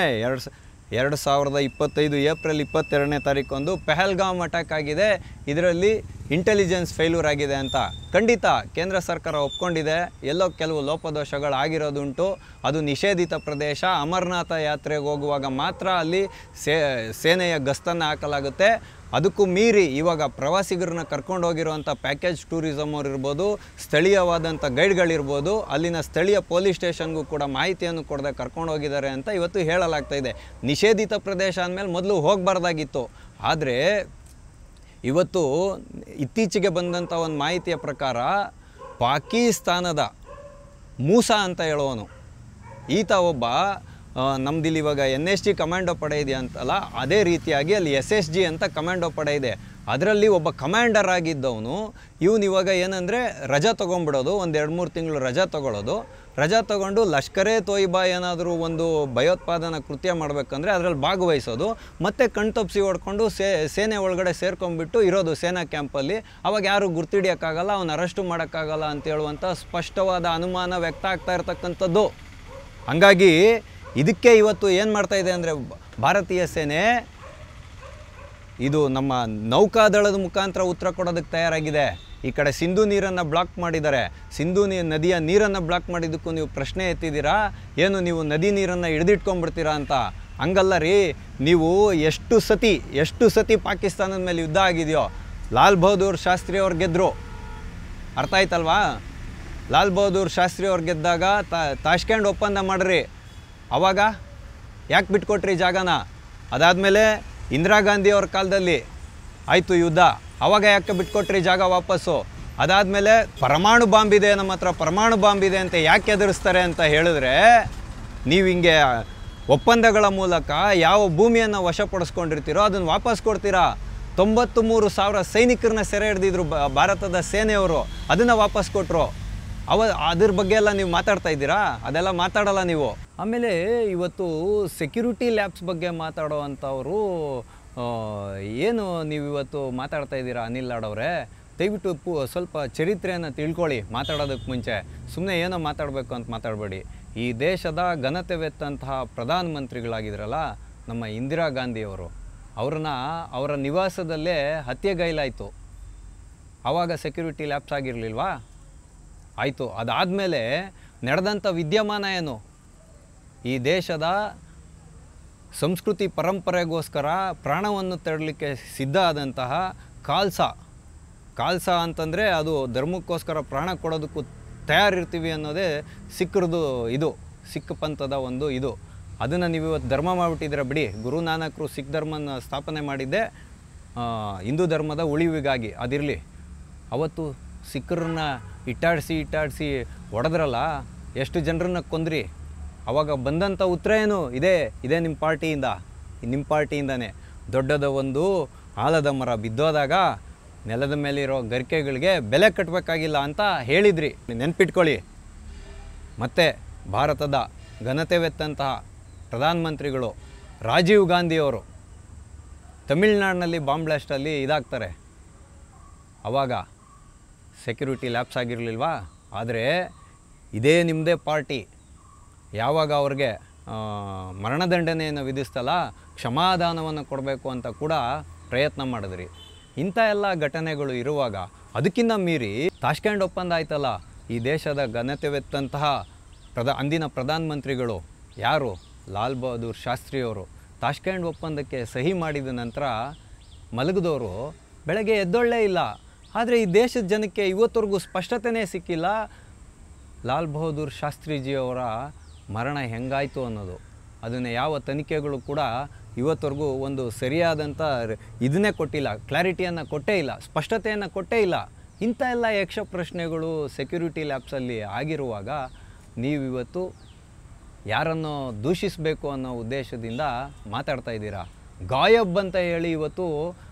2025 ಏಪ್ರಿಲ್ 22ನೇ ತಾರೀಕೊಂದು ಪೆಹಲ್ಗಾಮ್ ಅಟ್ಯಾಕ್ ಆಗಿದೆ, ಇದರಲ್ಲಿ ಇಂಟೆಲಿಜೆನ್ಸ್ ಫೇಲ್ಯೂರ್ ಆಗಿದೆ ಅಂತ. ಖಂಡಿತ ಕೇಂದ್ರ ಸರ್ಕಾರ ಒಪ್ಕೊಂಡಿದೆ, ಎಲ್ಲೋ ಕೆಲವು ಲೋಪದೋಷಗಳಾಗಿರೋದುಂಟು. ಅದು ನಿಷೇಧಿತ ಪ್ರದೇಶ. ಅಮರನಾಥ ಯಾತ್ರೆಗೆ ಹೋಗುವಾಗ ಮಾತ್ರ ಅಲ್ಲಿ ಸೇನೆಯ ಗಸ್ತನ್ನು ಹಾಕಲಾಗುತ್ತೆ. ಅದಕ್ಕೂ ಮೀರಿ ಇವಾಗ ಪ್ರವಾಸಿಗರನ್ನ ಕರ್ಕೊಂಡು ಹೋಗಿರುವಂಥ ಪ್ಯಾಕೇಜ್ ಟೂರಿಸಮ್ ಅವ್ರು ಇರ್ಬೋದು, ಸ್ಥಳೀಯವಾದಂಥ ಗೈಡ್ಗಳಿರ್ಬೋದು, ಅಲ್ಲಿನ ಸ್ಥಳೀಯ ಪೊಲೀಸ್ ಸ್ಟೇಷನ್ಗೂ ಕೂಡ ಮಾಹಿತಿಯನ್ನು ಕೊಡದೆ ಕರ್ಕೊಂಡು ಹೋಗಿದ್ದಾರೆ ಅಂತ ಇವತ್ತು ಹೇಳಲಾಗ್ತಾ ಇದೆ. ನಿಷೇಧಿತ ಪ್ರದೇಶ ಅಂದಮೇಲೆ ಮೊದಲು ಹೋಗಬಾರ್ದಾಗಿತ್ತು. ಆದರೆ ಇವತ್ತು ಇತ್ತೀಚೆಗೆ ಬಂದಂಥ ಒಂದು ಮಾಹಿತಿಯ ಪ್ರಕಾರ ಪಾಕಿಸ್ತಾನದ ಮೂಸಾ ಅಂತ ಹೇಳೋನು ಈತ ಒಬ್ಬ ನಮ್ದಿಲ್ಲಿ ಇವಾಗ NSG ಕಮಾಂಡೋ ಪಡೆ ಇದೆ ಅಂತಲ್ಲ, ಅದೇ ರೀತಿಯಾಗಿ ಅಲ್ಲಿ SSG ಅಂತ ಕಮಾಂಡೋ ಪಡೆ ಇದೆ. ಅದರಲ್ಲಿ ಒಬ್ಬ ಕಮಾಂಡರ್ ಆಗಿದ್ದವನು ಇವನು ಇವಾಗ ಏನಂದರೆ ರಜಾ ತೊಗೊಂಡ್ಬಿಡೋದು, ಒಂದು 2-3 ತಿಂಗಳು ರಜಾ ತೊಗೊಳ್ಳೋದು. ರಜಾ ತೊಗೊಂಡು ಲಷ್ಕರೇ ತೊಯ್ಬಾ ಏನಾದರೂ ಒಂದು ಭಯೋತ್ಪಾದನಾ ಕೃತ್ಯ ಮಾಡಬೇಕಂದ್ರೆ ಅದರಲ್ಲಿ ಭಾಗವಹಿಸೋದು, ಮತ್ತು ಕಣ್ತಪ್ಪಿಸಿ ಹೊಡ್ಕೊಂಡು ಸೇನೆ ಒಳಗಡೆ ಸೇರ್ಕೊಂಡ್ಬಿಟ್ಟು ಇರೋದು ಸೇನಾ ಕ್ಯಾಂಪಲ್ಲಿ. ಅವಾಗ ಯಾರು ಗುರ್ತಿಡಿಯೋಕ್ಕಾಗಲ್ಲ, ಅವನು ಅರೆಸ್ಟು ಮಾಡೋಕ್ಕಾಗಲ್ಲ ಅಂತ ಹೇಳುವಂಥ ಸ್ಪಷ್ಟವಾದ ಅನುಮಾನ ವ್ಯಕ್ತ ಆಗ್ತಾ ಇರ್ತಕ್ಕಂಥದ್ದು. ಹಂಗಾಗಿ ಇದಕ್ಕೆ ಇವತ್ತು ಏನು ಮಾಡ್ತಾ ಇದೆ ಅಂದರೆ ಭಾರತೀಯ ಸೇನೆ ಇದು ನಮ್ಮ ನೌಕಾದಳದ ಮುಖಾಂತರ ಉತ್ತರ ಕೊಡೋದಕ್ಕೆ ತಯಾರಾಗಿದೆ. ಈ ಕಡೆ ಸಿಂಧೂ ನೀರನ್ನು ಬ್ಲಾಕ್ ಮಾಡಿದ್ದಾರೆ. ಸಿಂಧೂ ನದಿಯ ನೀರನ್ನು ಬ್ಲಾಕ್ ಮಾಡಿದ್ದಕ್ಕೂ ನೀವು ಪ್ರಶ್ನೆ ಎತ್ತಿದ್ದೀರಾ, ಏನು ನೀವು ನದಿ ನೀರನ್ನು ಹಿಡಿದಿಟ್ಕೊಂಡ್ಬಿಡ್ತೀರಾ ಅಂತ. ಹಂಗಲ್ಲ ರೀ, ನೀವು ಎಷ್ಟು ಸತಿ ಪಾಕಿಸ್ತಾನದ ಮೇಲೆ ಯುದ್ಧ ಆಗಿದೆಯೋ. ಲಾಲ್ ಬಹದ್ದೂರ್ ಶಾಸ್ತ್ರಿ ಅವ್ರು ಗೆದ್ದರು, ಅರ್ಥ ಆಯ್ತಲ್ವಾ? ಲಾಲ್ ಬಹದ್ದೂರ್ ಶಾಸ್ತ್ರಿ ಅವ್ರು ಗೆದ್ದಾಗ ತಾಷ್ಕೆಂಟ್ ಒಪ್ಪಂದ ಮಾಡ್ರಿ, ಆವಾಗ ಯಾಕೆ ಬಿಟ್ಕೊಟ್ರಿ ಜಾಗನ? ಅದಾದಮೇಲೆ ಇಂದಿರಾ ಗಾಂಧಿ ಅವ್ರ ಕಾಲದಲ್ಲಿ ಆಯಿತು ಯುದ್ಧ, ಆವಾಗ ಯಾಕೆ ಬಿಟ್ಕೊಟ್ರಿ ಜಾಗ ವಾಪಸ್ಸು? ಅದಾದಮೇಲೆ ಪರಮಾಣು ಬಾಂಬಿದೆ, ನಮ್ಮ ಹತ್ರ ಪರಮಾಣು ಬಾಂಬಿದೆ ಅಂತ ಯಾಕೆ ಎದುರಿಸ್ತಾರೆ ಅಂತ ಹೇಳಿದ್ರೆ, ನೀವು ಹಿಂಗೆ ಒಪ್ಪಂದಗಳ ಮೂಲಕ ಯಾವ ಭೂಮಿಯನ್ನು ವಶಪಡಿಸ್ಕೊಂಡಿರ್ತೀರೋ ಅದನ್ನು ವಾಪಸ್ ಕೊಡ್ತೀರಾ. 93,000 ಸೈನಿಕರನ್ನ ಸೆರೆ ಹಿಡಿದಿದ್ರು ಭಾರತದ ಸೇನೆಯವರು, ಅದನ್ನು ವಾಪಸ್ ಕೊಟ್ಟರು. ಅದ್ರ ಬಗ್ಗೆ ಎಲ್ಲ ನೀವು ಮಾತಾಡ್ತಾ ಇದ್ದೀರಾ? ಅದೆಲ್ಲ ಮಾತಾಡಲ್ಲ ನೀವು. ಆಮೇಲೆ ಇವತ್ತು ಸೆಕ್ಯೂರಿಟಿ ಲ್ಯಾಬ್ಸ್ ಬಗ್ಗೆ ಮಾತಾಡೋ ಅಂಥವರು ಏನು ನೀವು ಇವತ್ತು ಮಾತಾಡ್ತಾ ಇದ್ದೀರಾ ಅನಿಲ್ ಲಾಡ್ ಅವರೇ? ದಯವಿಟ್ಟು ಸ್ವಲ್ಪ ಚರಿತ್ರೆಯನ್ನು ತಿಳ್ಕೊಳ್ಳಿ ಮಾತಾಡೋದಕ್ಕೆ ಮುಂಚೆ. ಸುಮ್ಮನೆ ಏನೋ ಮಾತಾಡಬೇಕು ಅಂತ ಮಾತಾಡಬೇಡಿ. ಈ ದೇಶದ ಘನತೆವೆತ್ತಂತಹ ಪ್ರಧಾನಮಂತ್ರಿಗಳಾಗಿದ್ರಲ್ಲ ನಮ್ಮ ಇಂದಿರಾ ಗಾಂಧಿಯವರು, ಅವರ ನಿವಾಸದಲ್ಲೇ ಹತ್ಯೆಗೈಲಾಯಿತು. ಆವಾಗ ಸೆಕ್ಯೂರಿಟಿ ಲ್ಯಾಬ್ಸ್ ಆಗಿರಲಿಲ್ವಾ? ಆಯಿತು. ಅದಾದಮೇಲೆ ನಡೆದಂಥ ವಿದ್ಯಮಾನ ಏನು? ಈ ದೇಶದ ಸಂಸ್ಕೃತಿ ಪರಂಪರೆಗೋಸ್ಕರ ಪ್ರಾಣವನ್ನು ತೆರಳಲಿಕ್ಕೆ ಸಿದ್ಧ ಆದಂತಹ ಖಾಲ್ಸಾ ಅಂತಂದರೆ ಅದು ಧರ್ಮಕ್ಕೋಸ್ಕರ ಪ್ರಾಣ ಕೊಡೋದಕ್ಕೂ ತಯಾರಿರ್ತೀವಿ ಅನ್ನೋದೇ ಸಿಖ್ರದು ಇದು, ಸಿಖ್ ಪಂಥದ ಒಂದು ಇದು. ಅದನ್ನು ನೀವು ಇವತ್ತು ಧರ್ಮ ಮಾಡಿಬಿಟ್ಟಿದ್ದೀರ ಬಿಡಿ. ಗುರು ನಾನಕರು ಸಿಖ್ ಧರ್ಮನ ಸ್ಥಾಪನೆ ಮಾಡಿದ್ದೆ ಹಿಂದೂ ಧರ್ಮದ ಉಳಿವಿಗಾಗಿ, ಅದಿರಲಿ. ಅವತ್ತು ಸಿಖ್ರನ್ನ ಇಟ್ಟಾಡಿಸಿ ಹೊಡೆದ್ರಲ್ಲ, ಎಷ್ಟು ಜನರನ್ನ ಕೊಂದ್ರಿ. ಆವಾಗ ಬಂದಂಥ ಉತ್ತರ ಏನು? ಇದೇ ನಿಮ್ಮ ಪಾರ್ಟಿಯಿಂದನೇ. ದೊಡ್ಡದ ಒಂದು ಆಲದ ಮರ ಬಿದ್ದೋದಾಗ ನೆಲದ ಮೇಲಿರೋ ಗರಿಕೆಗಳಿಗೆ ಬೆಲೆ ಕಟ್ಟಬೇಕಾಗಿಲ್ಲ ಅಂತ ಹೇಳಿದ್ರಿ, ನೆನ್ಪಿಟ್ಕೊಳ್ಳಿ. ಮತ್ತು ಭಾರತದ ಘನತೆವೆತ್ತಂತಹ ಪ್ರಧಾನಮಂತ್ರಿಗಳು ರಾಜೀವ್ ಗಾಂಧಿಯವರು ತಮಿಳ್ನಾಡಿನಲ್ಲಿ ಬಾಂಬ್ ಬ್ಲಾಸ್ಟಲ್ಲಿ ಇದಾಗ್ತಾರೆ. ಆವಾಗ ಸೆಕ್ಯೂರಿಟಿ ಲ್ಯಾಬ್ಸ್ ಆಗಿರಲಿಲ್ವಾ? ಆದರೆ ಇದೇ ನಿಮ್ಮದೇ ಪಾರ್ಟಿ ಯಾವಾಗ ಅವ್ರಿಗೆ ಮರಣದಂಡನೆಯನ್ನು ವಿಧಿಸ್ತಲ್ಲ, ಕ್ಷಮಾದಾನವನ್ನು ಕೊಡಬೇಕು ಅಂತ ಕೂಡ ಪ್ರಯತ್ನ ಮಾಡಿದ್ರಿ. ಇಂಥ ಎಲ್ಲ ಘಟನೆಗಳು ಇರುವಾಗ ಅದಕ್ಕಿಂತ ಮೀರಿ ತಾಷ್ಕೆಂಟ್ ಒಪ್ಪಂದ ಆಯ್ತಲ್ಲ, ಈ ದೇಶದ ಘನತೆವೆತ್ತಂತಹ ಅಂದಿನ ಪ್ರಧಾನಮಂತ್ರಿಗಳು ಯಾರು? ಲಾಲ್ ಬಹದ್ದೂರ್ ಶಾಸ್ತ್ರಿಯವರು ತಾಷ್ಕೆಂಟ್ ಒಪ್ಪಂದಕ್ಕೆ ಸಹಿ ಮಾಡಿದ ನಂತರ ಮಲಗಿದವರು ಬೆಳಗ್ಗೆ ಎದ್ದೊಳ್ಳೇ ಇಲ್ಲ. ಆದರೆ ಈ ದೇಶದ ಜನಕ್ಕೆ ಇವತ್ತವರೆಗೂ ಸ್ಪಷ್ಟತೆಯೇ ಸಿಕ್ಕಿಲ್ಲ ಲಾಲ್ ಬಹದ್ದೂರ್ ಶಾಸ್ತ್ರೀಜಿಯವರ ಮರಣ ಹೆಂಗಾಯಿತು ಅನ್ನೋದು. ಅದನ್ನು ಯಾವ ತನಿಖೆಗಳು ಕೂಡ ಇವತ್ತವರೆಗೂ ಒಂದು ಸರಿಯಾದಂಥ ಇದನ್ನೇ ಕೊಟ್ಟಿಲ್ಲ, ಕ್ಲಾರಿಟಿಯನ್ನು ಕೊಟ್ಟೇ ಇಲ್ಲ, ಸ್ಪಷ್ಟತೆಯನ್ನು ಕೊಟ್ಟೇ ಇಲ್ಲ. ಇಂಥ ಎಲ್ಲ ಯಕ್ಷ ಪ್ರಶ್ನೆಗಳು ಸೆಕ್ಯೂರಿಟಿ ಲ್ಯಾಬ್ಸಲ್ಲಿ ಆಗಿರುವಾಗ ನೀವಿವತ್ತು ಯಾರನ್ನು ದೂಷಿಸಬೇಕು ಅನ್ನೋ ಉದ್ದೇಶದಿಂದ ಮಾತಾಡ್ತಾ ಇದ್ದೀರಾ. ಗಾಯಬ್ ಅಂತ ಹೇಳಿ ಇವತ್ತು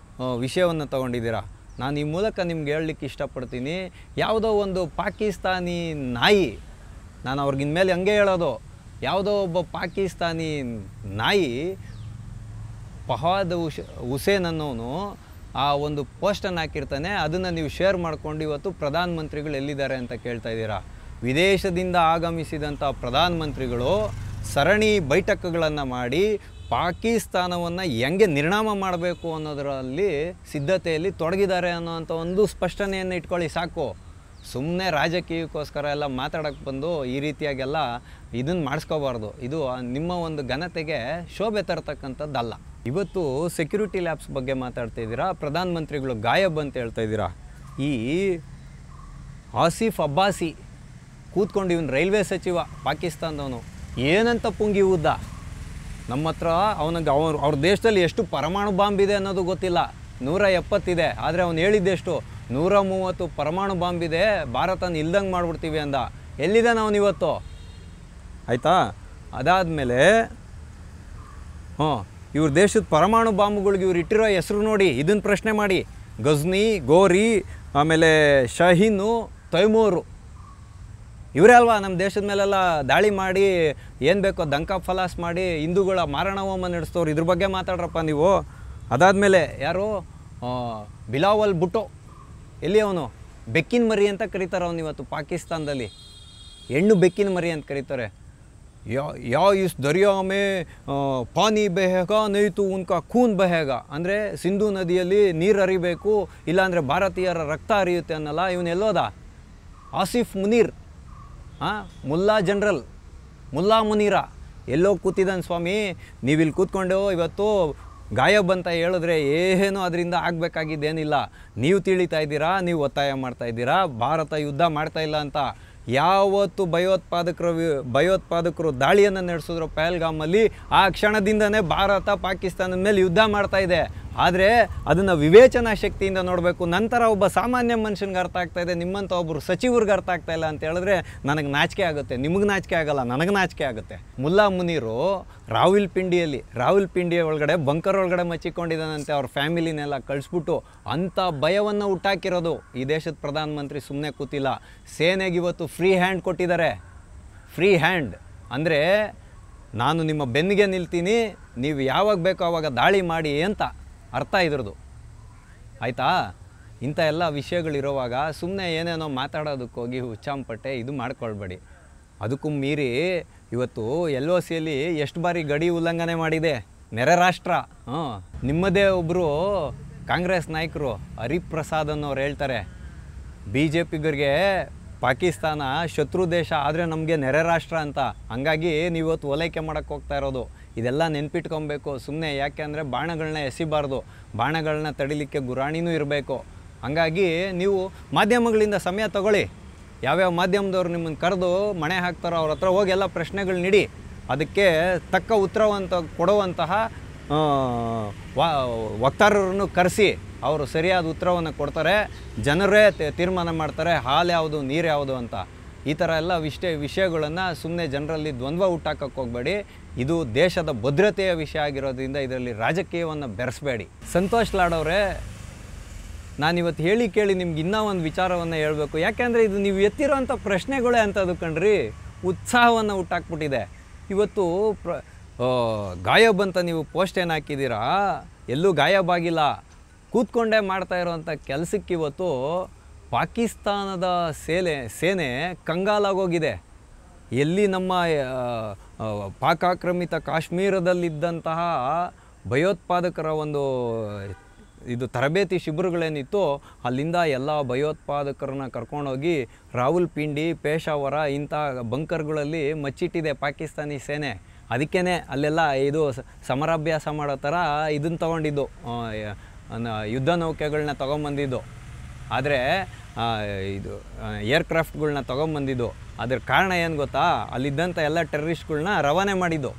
ವಿಷಯವನ್ನು ತಗೊಂಡಿದ್ದೀರಾ. ನಾನು ಈ ಮೂಲಕ ನಿಮ್ಗೆ ಹೇಳಲಿಕ್ಕೆ ಇಷ್ಟಪಡ್ತೀನಿ, ಯಾವುದೋ ಒಂದು ಪಾಕಿಸ್ತಾನಿ ನಾಯಿ, ನಾನು ಅವ್ರಿಗಿನ ಮೇಲೆ ಹಂಗೆ ಹೇಳೋದು, ಯಾವುದೋ ಒಬ್ಬ ಪಾಕಿಸ್ತಾನಿ ನಾಯಿ ಫವಾದ್ ಹುಸೇನ್ ಅನ್ನೋನು ಆ ಒಂದು ಪೋಸ್ಟನ್ನು ಹಾಕಿರ್ತಾನೆ, ಅದನ್ನು ನೀವು ಶೇರ್ ಮಾಡ್ಕೊಂಡು ಇವತ್ತು ಪ್ರಧಾನಮಂತ್ರಿಗಳು ಎಲ್ಲಿದ್ದಾರೆ ಅಂತ ಕೇಳ್ತಾ ಇದ್ದೀರಾ. ವಿದೇಶದಿಂದ ಆಗಮಿಸಿದಂಥ ಪ್ರಧಾನಮಂತ್ರಿಗಳು ಸರಣಿ ಬೈಠಕ್ಗಳನ್ನು ಮಾಡಿ ಪಾಕಿಸ್ತಾನವನ್ನು ಹೆಂಗೆ ನಿರ್ನಾಮ ಮಾಡಬೇಕು ಅನ್ನೋದರಲ್ಲಿ ಸಿದ್ಧತೆಯಲ್ಲಿ ತೊಡಗಿದ್ದಾರೆ ಅನ್ನೋವಂಥ ಒಂದು ಸ್ಪಷ್ಟನೆಯನ್ನು ಇಟ್ಕೊಳ್ಳಿ ಸಾಕು. ಸುಮ್ಮನೆ ರಾಜಕೀಯಕ್ಕೋಸ್ಕರ ಎಲ್ಲ ಮಾತಾಡೋಕ್ಕೆ ಬಂದು ಈ ರೀತಿಯಾಗೆಲ್ಲ ಇದನ್ನು ಮಾಡಿಸ್ಕೋಬಾರ್ದು. ಇದು ನಿಮ್ಮ ಒಂದು ಘನತೆಗೆ ಶೋಭೆ ತರತಕ್ಕಂಥದ್ದಲ್ಲ. ಇವತ್ತು ಸೆಕ್ಯೂರಿಟಿ ಲ್ಯಾಬ್ಸ್ ಬಗ್ಗೆ ಮಾತಾಡ್ತಾ ಇದ್ದೀರಾ, ಪ್ರಧಾನಮಂತ್ರಿಗಳು ಗಾಯಬ್ ಅಂತ ಹೇಳ್ತಾ ಇದ್ದೀರಾ. ಈ ಆಸಿಫ್ ಅಬ್ಬಾಸಿ ಕೂತ್ಕೊಂಡು ಇವನು ರೈಲ್ವೆ ಸಚಿವ ಪಾಕಿಸ್ತಾನದವನು, ಏನಂತ ಪುಂಗಿ ಉದ್ದ. ನಮ್ಮ ಹತ್ರ ಅವ್ರ ದೇಶದಲ್ಲಿ ಎಷ್ಟು ಪರಮಾಣು ಬಾಂಬ್ ಇದೆ ಅನ್ನೋದು ಗೊತ್ತಿಲ್ಲ, 170 ಇದೆ. ಆದರೆ ಅವನು ಹೇಳಿದ್ದೆಷ್ಟು 130 ಪರಮಾಣು ಬಾಂಬ್ ಇದೆ, ಭಾರತನ ಇಲ್ದಂಗೆ ಮಾಡಿಬಿಡ್ತೀವಿ ಅಂದ. ಎಲ್ಲಿದೆ ನಾವು ಇವತ್ತು? ಆಯಿತಾ? ಅದಾದಮೇಲೆ ಇವ್ರ ದೇಶದ ಪರಮಾಣು ಬಾಂಬ್ಗಳಿಗೆ ಇವ್ರು ಇಟ್ಟಿರೋ ಹೆಸರು ನೋಡಿ, ಇದನ್ನು ಪ್ರಶ್ನೆ ಮಾಡಿ. ಗಜ್ನಿ, ಗೋರಿ, ಆಮೇಲೆ ಶಹೀನು, ತೈಮೂರು, ಇವರೇ ಅಲ್ವಾ ನಮ್ಮ ದೇಶದ ಮೇಲೆಲ್ಲ ದಾಳಿ ಮಾಡಿ ಏನು ಬೇಕೋ ದಂಕ ಫಲಾಸ್ ಮಾಡಿ ಹಿಂದೂಗಳ ಮಾರಣಹೋಮ ನಡೆಸ್ತವ್ರು. ಇದ್ರ ಬಗ್ಗೆ ಮಾತಾಡ್ರಪ್ಪ ನೀವು. ಅದಾದಮೇಲೆ ಯಾರು ಬಿಲಾವಲ್ ಭುಟ್ಟೋ, ಎಲ್ಲಿ ಅವನು? ಬೆಕ್ಕಿನ ಮರಿ ಅಂತ ಕರೀತಾರೆ ಅವನು ಇವತ್ತು ಪಾಕಿಸ್ತಾನದಲ್ಲಿ, ಹೆಣ್ಣು ಬೆಕ್ಕಿನ ಮರಿ ಅಂತ ಕರೀತಾರೆ. ಯಾ ಇಸ್ ದರಿಯಾ ಮೇ ಪಾನಿ ಬಹೇಗ ನೈತು ಉನ್ಕಾ ಖೂನ್ ಬಹೇಗ, ಅಂದರೆ ಸಿಂಧೂ ನದಿಯಲ್ಲಿ ನೀರು ಹರಿಬೇಕು, ಇಲ್ಲಾಂದರೆ ಭಾರತೀಯರ ರಕ್ತ ಹರಿಯುತ್ತೆ ಅನ್ನಲ್ಲ. ಇವನೆಲ್ಲೋದ? ಆಸಿಫ್ ಮುನೀರ್, ಮುಲ್ಲಾ ಜನರಲ್, ಮುಲ್ಲಾ ಮುನೀರ ಎಲ್ಲೋ ಕೂತಿದ್ದಾನೆ ಸ್ವಾಮಿ. ನೀವಿಲ್ಲಿ ಕೂತ್ಕೊಂಡು ಇವತ್ತು ಗಾಯಬ್ ಅಂತ ಹೇಳಿದ್ರೆ ಏನೂ ಅದರಿಂದ ಆಗಬೇಕಾಗಿದ್ದೇನಿಲ್ಲ. ನೀವು ತಿಳಿತಾ ಇದ್ದೀರಾ, ನೀವು ಒತ್ತಾಯ ಮಾಡ್ತಾ ಇದ್ದೀರಾ ಭಾರತ ಯುದ್ಧ ಮಾಡ್ತಾ ಇಲ್ಲ ಅಂತ. ಯಾವತ್ತು ಭಯೋತ್ಪಾದಕರು ದಾಳಿಯನ್ನು ನಡೆಸಿದ್ರು ಪಹಲ್ಗಾಮಲ್ಲಿ, ಆ ಕ್ಷಣದಿಂದನೇ ಭಾರತ ಪಾಕಿಸ್ತಾನದ ಮೇಲೆ ಯುದ್ಧ ಮಾಡ್ತಾ ಇದೆ. ಆದರೆ ಅದನ್ನು ವಿವೇಚನಾ ಶಕ್ತಿಯಿಂದ ನೋಡಬೇಕು. ನಂತರ ಒಬ್ಬ ಸಾಮಾನ್ಯ ಮನುಷ್ಯನಿಗೆ ಅರ್ಥ ಆಗ್ತಾ ಇದೆ, ನಿಮ್ಮಂಥ ಒಬ್ಬರು ಸಚಿವರಿಗೆ ಅರ್ಥ ಆಗ್ತಾ ಇಲ್ಲ ಅಂತ ಹೇಳಿದ್ರೆ ನನಗೆ ನಾಚಿಕೆ ಆಗುತ್ತೆ. ನಿಮಗೆ ನಾಚಿಕೆ ಆಗಲ್ಲ, ನನಗೆ ನಾಚಿಕೆ ಆಗುತ್ತೆ. ಮುಲ್ಲಾ ಮುನೀರು ರಾವಲ್ಪಿಂಡಿ ಒಳಗಡೆ ಬಂಕರ್ ಒಳಗಡೆ ಮಚ್ಚಿಕೊಂಡಿದ್ದಾನಂತೆ. ಅವ್ರ ಫ್ಯಾಮಿಲಿನೆಲ್ಲ ಕಳಿಸ್ಬಿಟ್ಟು ಅಂಥ ಭಯವನ್ನು ಹುಟ್ಟಾಕಿರೋದು ಈ ದೇಶದ ಪ್ರಧಾನಮಂತ್ರಿ ಸುಮ್ಮನೆ ಕೂತಿಲ್ಲ. ಸೇನೆಗೆ ಇವತ್ತು ಫ್ರೀ ಹ್ಯಾಂಡ್ ಕೊಟ್ಟಿದ್ದಾರೆ. ಫ್ರೀ ಹ್ಯಾಂಡ್ ಅಂದರೆ ನಾನು ನಿಮ್ಮ ಬೆನ್ನಿಗೆ ನಿಲ್ತೀನಿ, ನೀವು ಯಾವಾಗ ಬೇಕೋ ಆವಾಗ ದಾಳಿ ಮಾಡಿ ಅಂತ ಅರ್ಥ ಇದ್ರದ್ದು. ಆಯಿತಾ? ಇಂಥ ಎಲ್ಲ ವಿಷಯಗಳಿರೋವಾಗ ಸುಮ್ಮನೆ ಏನೇನೋ ಮಾತಾಡೋದಕ್ಕೋಗಿ ಹುಚ್ಚಾಂಪಟ್ಟೆ ಇದು ಮಾಡ್ಕೊಳ್ಬೇಡಿ. ಅದಕ್ಕೂ ಮೀರಿ ಇವತ್ತು LOCಯಲ್ಲಿ ಎಷ್ಟು ಬಾರಿ ಗಡಿ ಉಲ್ಲಂಘನೆ ಮಾಡಿದೆ ನೆರೆ ರಾಷ್ಟ್ರ. ನಿಮ್ಮದೇ ಒಬ್ಬರು ಕಾಂಗ್ರೆಸ್ ನಾಯಕರು ಹರಿಪ್ರಸಾದ್ ಅನ್ನೋರು ಹೇಳ್ತಾರೆ, BJPಗರಿಗೆ ಪಾಕಿಸ್ತಾನ ಶತ್ರು ದೇಶ ಆದರೆ ನಮಗೆ ನೆರೆ ರಾಷ್ಟ್ರ ಅಂತ. ಹಂಗಾಗಿ ನೀವು ಇವತ್ತು ಓಲೈಕೆ ಮಾಡೋಕ್ಕೆ ಹೋಗ್ತಾ ಇರೋದು. ಇದೆಲ್ಲ ನೆನ್ಪಿಟ್ಕೊಬೇಕು. ಸುಮ್ಮನೆ ಯಾಕೆ ಅಂದರೆ ಬಾಣಗಳನ್ನ ಎಸಿಬಾರ್ದು, ಬಾಣಗಳನ್ನ ತಡಿಲಿಕ್ಕೆ ಗುರಾಣಿನೂ ಇರಬೇಕು. ಹಂಗಾಗಿ ನೀವು ಮಾಧ್ಯಮಗಳಿಂದ ಸಮಯ ತಗೊಳ್ಳಿ. ಯಾವ್ಯಾವ ಮಾಧ್ಯಮದವ್ರು ನಿಮ್ಮನ್ನು ಕರೆದು ಮಣೆ ಹಾಕ್ತಾರೋ ಅವ್ರ ಹತ್ರ ಹೋಗಿ ಎಲ್ಲ ಪ್ರಶ್ನೆಗಳು ನೀಡಿ, ಅದಕ್ಕೆ ತಕ್ಕ ಉತ್ತರವಂತ ಕೊಡುವಂತಹ ವಕ್ತಾರರನ್ನು ಕರೆಸಿ ಅವರು ಸರಿಯಾದ ಉತ್ತರವನ್ನು ಕೊಡ್ತಾರೆ. ಜನರೇ ತೀರ್ಮಾನ ಮಾಡ್ತಾರೆ ಹಾಲು ಯಾವುದು ನೀರು ಯಾವುದು ಅಂತ. ಈ ಥರ ಎಲ್ಲ ವಿಷಯಗಳನ್ನು ಸುಮ್ಮನೆ ಜನರಲ್ಲಿ ದ್ವಂದ್ವ ಹುಟ್ಟಾಕಕ್ಕೆ ಹೋಗಬೇಡಿ. ಇದು ದೇಶದ ಭದ್ರತೆಯ ವಿಷಯ ಆಗಿರೋದ್ರಿಂದ ಇದರಲ್ಲಿ ರಾಜಕೀಯವನ್ನು ಬೆರೆಸಬೇಡಿ. ಸಂತೋಷ್ ಲಾಡ್ ಅವರೇ, ನಾನಿವತ್ತು ಹೇಳಿ ಕೇಳಿ ನಿಮ್ಗೆ ಇನ್ನೂ ಒಂದು ವಿಚಾರವನ್ನು ಹೇಳಬೇಕು. ಯಾಕೆಂದರೆ ಇದು ನೀವು ಎತ್ತಿರೋಂಥ ಪ್ರಶ್ನೆಗಳೇ ಅಂಥದ್ದು ಕಣ್ರಿ, ಉತ್ಸಾಹವನ್ನು ಹುಟ್ಟಾಕ್ಬಿಟ್ಟಿದೆ. ಇವತ್ತು ಗಾಯಬ್ ಅಂತ ನೀವು ಪೋಸ್ಟ್ ಏನು ಹಾಕಿದ್ದೀರಾ, ಎಲ್ಲೂ ಗಾಯಬಾಗಿಲ್ಲ, ಕೂತ್ಕೊಂಡೇ ಮಾಡ್ತಾ ಇರೋವಂಥ ಕೆಲಸಕ್ಕೆ ಇವತ್ತು ಪಾಕಿಸ್ತಾನದ ಸೇನೆ ಕಂಗಾಲಾಗೋಗಿದೆ. ಎಲ್ಲಿ ನಮ್ಮ ಪಾಕಾಕ್ರಮಿತ ಕಾಶ್ಮೀರದಲ್ಲಿದ್ದಂತಹ ಭಯೋತ್ಪಾದಕರ ಒಂದು ಇದು ತರಬೇತಿ ಶಿಬಿರಗಳೇನಿತ್ತು, ಅಲ್ಲಿಂದ ಎಲ್ಲ ಭಯೋತ್ಪಾದಕರನ್ನ ಕರ್ಕೊಂಡೋಗಿ ರಾವಲ್ಪಿಂಡಿ, ಪೇಶಾವರ ಇಂಥ ಬಂಕರ್ಗಳಲ್ಲಿ ಮಚ್ಚಿಟ್ಟಿದೆ ಪಾಕಿಸ್ತಾನಿ ಸೇನೆ. ಅದಕ್ಕೇ ಅಲ್ಲೆಲ್ಲ ಇದು ಸಮರಾಭ್ಯಾಸ ಮಾಡೋ ಥರ ಇದನ್ನು ತೊಗೊಂಡಿದ್ದು, ಯುದ್ಧ ನೌಕೆಗಳನ್ನ ತೊಗೊಂಬಂದಿದ್ದು. ಆದರೆ ಇದು ಏರ್ಕ್ರಾಫ್ಟ್ಗಳ್ನ ತೊಗೊಂಬಂದಿದ್ದು. ಅದ್ರ ಕಾರಣ ಏನು ಗೊತ್ತಾ? ಅಲ್ಲಿದ್ದಂಥ ಎಲ್ಲ ಟೆರರಿಸ್ಟ್ಗಳ್ನ ರವಾನೆ ಮಾಡಿದ್ದು.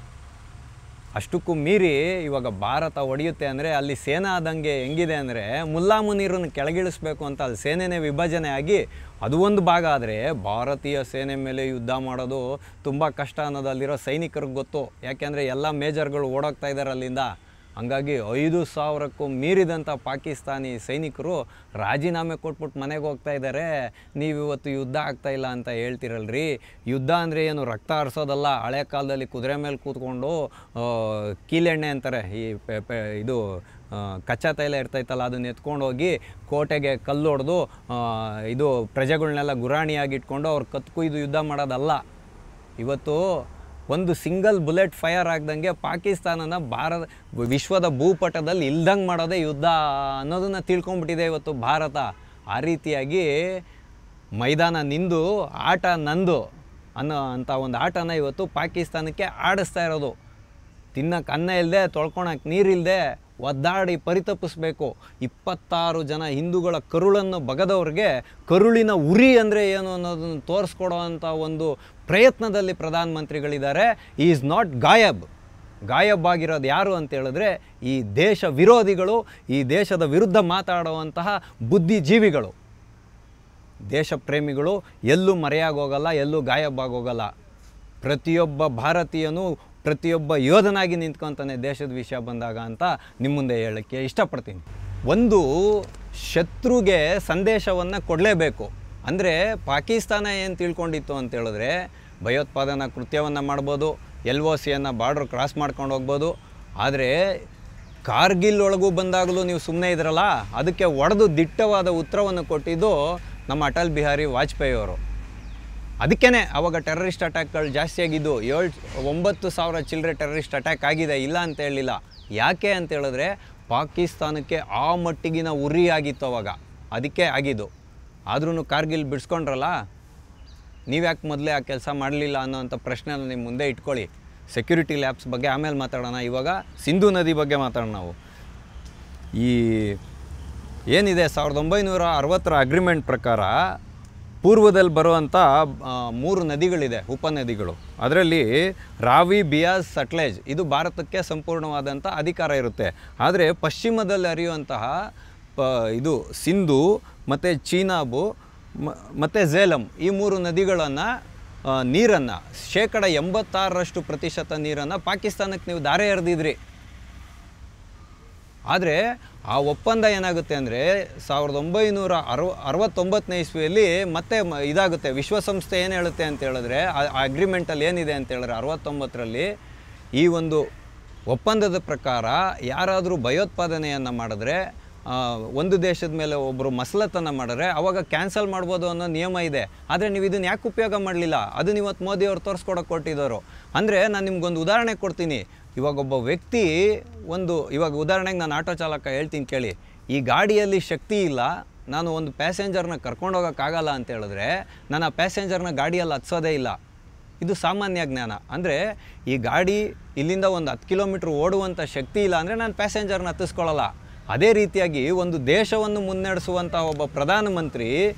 ಅಷ್ಟಕ್ಕೂ ಮೀರಿ ಇವಾಗ ಭಾರತ ಹೊಡೆಯುತ್ತೆ ಅಂದರೆ ಅಲ್ಲಿ ಸೇನಾ ದಂಗೆ ಹೆಂಗಿದೆ ಅಂದರೆ ಮುಲ್ಲಾ ಮುನೀರನ್ನು ಕೆಳಗಿಳಿಸ್ಬೇಕು ಅಂತ ಅಲ್ಲಿ ಸೇನೆನೇ ವಿಭಜನೆ ಆಗಿ ಅದು ಒಂದು ಭಾಗ. ಆದರೆ ಭಾರತೀಯ ಸೇನೆ ಮೇಲೆ ಯುದ್ಧ ಮಾಡೋದು ತುಂಬ ಕಷ್ಟ ಅನ್ನೋದು ಅಲ್ಲಿರೋ ಸೈನಿಕರಿಗೆ ಗೊತ್ತು. ಯಾಕೆಂದರೆ ಎಲ್ಲ ಮೇಜರ್ಗಳು ಓಡೋಗ್ತಾ ಇದ್ದಾರೆ ಅಲ್ಲಿಂದ. ಹಂಗಾಗಿ 5,000ಕ್ಕೂ ಮೀರಿದಂಥ ಪಾಕಿಸ್ತಾನಿ ಸೈನಿಕರು ರಾಜೀನಾಮೆ ಕೊಟ್ಬಿಟ್ಟು ಮನೆಗೆ ಹೋಗ್ತಾ ಇದ್ದಾರೆ. ನೀವಿವತ್ತು ಯುದ್ಧ ಆಗ್ತಾಯಿಲ್ಲ ಅಂತ ಹೇಳ್ತಿರಲ್ರಿ. ಯುದ್ಧ ಅಂದರೆ ಏನು ರಕ್ತ ಹರಿಸೋದಲ್ಲ. ಹಳೆ ಕಾಲದಲ್ಲಿ ಕುದುರೆ ಮೇಲೆ ಕೂತ್ಕೊಂಡು ಕೀಲೆಣ್ಣೆ ಅಂತಾರೆ, ಈ ಇದು ಕಚ್ಚಾ ತೈಲ ಇರ್ತೈತಲ್ಲ, ಅದನ್ನ ಎತ್ಕೊಂಡು ಹೋಗಿ ಕೋಟೆಗೆ ಕಲ್ಲು ಹೊಡೆದು ಇದು ಪ್ರಜೆಗಳನ್ನೆಲ್ಲ ಗುರಾಣಿಯಾಗಿ ಇಟ್ಕೊಂಡು ಅವ್ರು ಕತ್ತು ಕುಯ್ದು ಯುದ್ಧ ಮಾಡೋದಲ್ಲ. ಇವತ್ತು ಒಂದು ಸಿಂಗಲ್ ಬುಲೆಟ್ ಫೈರ್ ಆಗ್ದಂಗೆ ಪಾಕಿಸ್ತಾನನ ವಿಶ್ವದ ಭೂಪಟದಲ್ಲಿ ಇಲ್ದಂಗೆ ಮಾಡೋದೇ ಯುದ್ಧ ಅನ್ನೋದನ್ನು ತಿಳ್ಕೊಂಬಿಟ್ಟಿದೆ ಇವತ್ತು ಭಾರತ. ಆ ರೀತಿಯಾಗಿ ಮೈದಾನ ನಿಂದು ಆಟ ನಂದು ಅಂಥ ಒಂದು ಆಟನ ಇವತ್ತು ಪಾಕಿಸ್ತಾನಕ್ಕೆ ಆಡಿಸ್ತಾ ಇರೋದು. ತಿನ್ನಕ್ಕೆ ಅನ್ನ ಇಲ್ಲದೆ, ತೊಳ್ಕೊಳಕ್ಕೆ ನೀರಿಲ್ಲದೆ ಒದ್ದಾಡಿ ಪರಿತಪಿಸ್ಬೇಕು. 26 ಜನ ಹಿಂದೂಗಳ ಕರುಳನ್ನು ಬಗದವ್ರಿಗೆ ಕರುಳಿನ ಉರಿ ಅಂದರೆ ಏನು ಅನ್ನೋದನ್ನು ತೋರಿಸ್ಕೊಡೋ ಅಂಥ ಒಂದು ಪ್ರಯತ್ನದಲ್ಲಿ ಪ್ರಧಾನಮಂತ್ರಿಗಳಿದ್ದಾರೆ. ಈಸ್ ನಾಟ್ ಗಾಯಬ್ ಆಗಿರೋದು ಯಾರು ಅಂತ ಹೇಳಿದ್ರೆ ಈ ದೇಶ ವಿರೋಧಿಗಳು, ಈ ದೇಶದ ವಿರುದ್ಧ ಮಾತಾಡುವಂತಹ ಬುದ್ಧಿಜೀವಿಗಳು. ದೇಶ ಪ್ರೇಮಿಗಳು ಎಲ್ಲೂ ಮರೆಯಾಗೋಗಲ್ಲ, ಎಲ್ಲೂ ಗಾಯಬಾಗೋಗಲ್ಲ. ಪ್ರತಿಯೊಬ್ಬ ಭಾರತೀಯನೂ ಪ್ರತಿಯೊಬ್ಬ ಯೋಧನಾಗಿ ನಿಂತ್ಕೊತಾನೆ ದೇಶದ ವಿಷಯ ಬಂದಾಗ ಅಂತ ನಿಮ್ಮ ಮುಂದೆ ಹೇಳೋಕ್ಕೆ ಇಷ್ಟಪಡ್ತೀನಿ. ಒಂದು ಶತ್ರುಗೆ ಸಂದೇಶವನ್ನು ಕೊಡಲೇಬೇಕು. ಅಂದರೆ ಪಾಕಿಸ್ತಾನ ಏನು ತಿಳ್ಕೊಂಡಿತ್ತು ಅಂತ ಹೇಳಿದ್ರೆ ಭಯೋತ್ಪಾದನಾ ಕೃತ್ಯವನ್ನು ಮಾಡ್ಬೋದು, LOCಯನ್ನು ಬಾರ್ಡ್ರ್ ಕ್ರಾಸ್ ಮಾಡ್ಕೊಂಡು ಹೋಗ್ಬೋದು. ಆದರೆ ಕಾರ್ಗಿಲ್ ಒಳಗೂ ಬಂದಾಗಲೂ ನೀವು ಸುಮ್ಮನೆ ಇದ್ರಲ್ಲ, ಅದಕ್ಕೆ ಒಡೆದು ದಿಟ್ಟವಾದ ಉತ್ತರವನ್ನು ಕೊಟ್ಟಿದ್ದು ನಮ್ಮ ಅಟಲ್ ಬಿಹಾರಿ ವಾಜಪೇಯಿ ಅವರು. ಅದಕ್ಕೇ ಅವಾಗ ಟೆರರಿಸ್ಟ್ ಅಟ್ಯಾಕ್ಗಳು ಜಾಸ್ತಿ ಆಗಿದ್ದು. 9,000 ಚಿಲ್ಲರೆ ಟೆರರಿಸ್ಟ್ ಅಟ್ಯಾಕ್ ಆಗಿದೆ, ಇಲ್ಲ ಅಂತ ಹೇಳಿಲ್ಲ. ಯಾಕೆ ಅಂತ ಹೇಳಿದ್ರೆ ಪಾಕಿಸ್ತಾನಕ್ಕೆ ಆ ಮಟ್ಟಿಗಿನ ಉರಿ ಆಗಿತ್ತು ಅವಾಗ, ಅದಕ್ಕೆ ಆಗಿದ್ದು. ಆದ್ರೂ ಕಾರ್ಗಿಲ್ ಬಿಡಿಸ್ಕೊಂಡ್ರಲ್ಲ, ನೀವ್ಯಾಕೆ ಮೊದಲೇ ಆ ಕೆಲಸ ಮಾಡಲಿಲ್ಲ ಅನ್ನೋಂಥ ಪ್ರಶ್ನೆನ ನಿಮ್ಮ ಮುಂದೆ ಇಟ್ಕೊಳ್ಳಿ. ಸೆಕ್ಯೂರಿಟಿ ಲ್ಯಾಬ್ಸ್ ಬಗ್ಗೆ ಆಮೇಲೆ ಮಾತಾಡೋಣ. ಇವಾಗ ಸಿಂಧೂ ನದಿ ಬಗ್ಗೆ ಮಾತಾಡೋಣ. ನಾವು ಈ ಏನಿದೆ 1960ರ ಅಗ್ರಿಮೆಂಟ್ ಪ್ರಕಾರ ಪೂರ್ವದಲ್ಲಿ ಬರುವಂಥ 3 ನದಿಗಳಿದೆ, ಉಪನದಿಗಳು. ಅದರಲ್ಲಿ ರಾವಿ, ಬಿಯಾಸ್, ಸಟ್ಲೇಜ್ ಇದು ಭಾರತಕ್ಕೆ ಸಂಪೂರ್ಣವಾದಂಥ ಅಧಿಕಾರ ಇರುತ್ತೆ. ಆದರೆ ಪಶ್ಚಿಮದಲ್ಲಿ ಹರಿಯುವಂತಹ ಇದು ಸಿಂಧು ಮತ್ತು ಚೀನಾಬು ಮತ್ತು ಝೇಲಂ ಈ 3 ನದಿಗಳನ್ನು ನೀರನ್ನು 86% ನೀರನ್ನು ಪಾಕಿಸ್ತಾನಕ್ಕೆ ನೀವು ದಾರೆ ಎರೆದಿದ್ರಿ. ಆದರೆ ಆ ಒಪ್ಪಂದ ಏನಾಗುತ್ತೆ ಅಂದರೆ 1969ನೇ ಇಸ್ವಿಯಲ್ಲಿ ಮತ್ತೆ ಇದಾಗುತ್ತೆ. ವಿಶ್ವಸಂಸ್ಥೆ ಏನು ಹೇಳುತ್ತೆ ಅಂತ ಹೇಳಿದ್ರೆ, ಆ ಅಗ್ರಿಮೆಂಟಲ್ಲಿ ಏನಿದೆ ಅಂತ ಹೇಳಿದ್ರೆ 69ರಲ್ಲಿ ಈ ಒಂದು ಒಪ್ಪಂದದ ಪ್ರಕಾರ ಯಾರಾದರೂ ಭಯೋತ್ಪಾದನೆಯನ್ನು ಮಾಡಿದ್ರೆ, ಒಂದು ದೇಶದ ಮೇಲೆ ಒಬ್ಬರು ಮಸಲತ್ತನ್ನು ಮಾಡಿದ್ರೆ ಅವಾಗ ಕ್ಯಾನ್ಸಲ್ ಮಾಡ್ಬೋದು ಅನ್ನೋ ನಿಯಮ ಇದೆ. ಆದರೆ ನೀವು ಇದನ್ನು ಯಾಕೆ ಉಪಯೋಗ ಮಾಡಲಿಲ್ಲ? ಅದನ್ನ ಇವತ್ತು ಮೋದಿಯವರು ತೋರಿಸ್ಕೊಡೋಕೆ ಕೊಟ್ಟಿದ್ದವರು. ಅಂದರೆ ನಾನು ನಿಮ್ಗೊಂದು ಉದಾಹರಣೆ ಕೊಡ್ತೀನಿ. ಇವಾಗ ಒಬ್ಬ ವ್ಯಕ್ತಿ ಇವಾಗ ಉದಾಹರಣೆಗೆ ನಾನು ಆಟೋ ಚಾಲಕ ಹೇಳ್ತೀನಿ ಕೇಳಿ. ಈ ಗಾಡಿಯಲ್ಲಿ ಶಕ್ತಿ ಇಲ್ಲ, ನಾನು ಒಂದು ಪ್ಯಾಸೆಂಜರ್ನ ಕರ್ಕೊಂಡೋಗೋಕ್ಕಾಗಲ್ಲ ಅಂತ ಹೇಳಿದ್ರೆ ನಾನು ಆ ಪ್ಯಾಸೆಂಜರ್ನ ಗಾಡಿಯಲ್ಲಿ ಹತ್ಸೋದೇ ಇಲ್ಲ. ಇದು ಸಾಮಾನ್ಯ ಜ್ಞಾನ. ಅಂದರೆ ಈ ಗಾಡಿ ಇಲ್ಲಿಂದ ಒಂದು 10 ಕಿಲೋಮೀಟ್ರ್ ಓಡುವಂಥ ಶಕ್ತಿ ಇಲ್ಲ ಅಂದರೆ ನಾನು ಪ್ಯಾಸೆಂಜರ್ನ ಹತ್ತಿಸ್ಕೊಳ್ಳಲ್ಲ. ಅದೇ ರೀತಿಯಾಗಿ ಒಂದು ದೇಶವನ್ನು ಮುನ್ನಡೆಸುವಂಥ ಒಬ್ಬ ಪ್ರಧಾನಮಂತ್ರಿ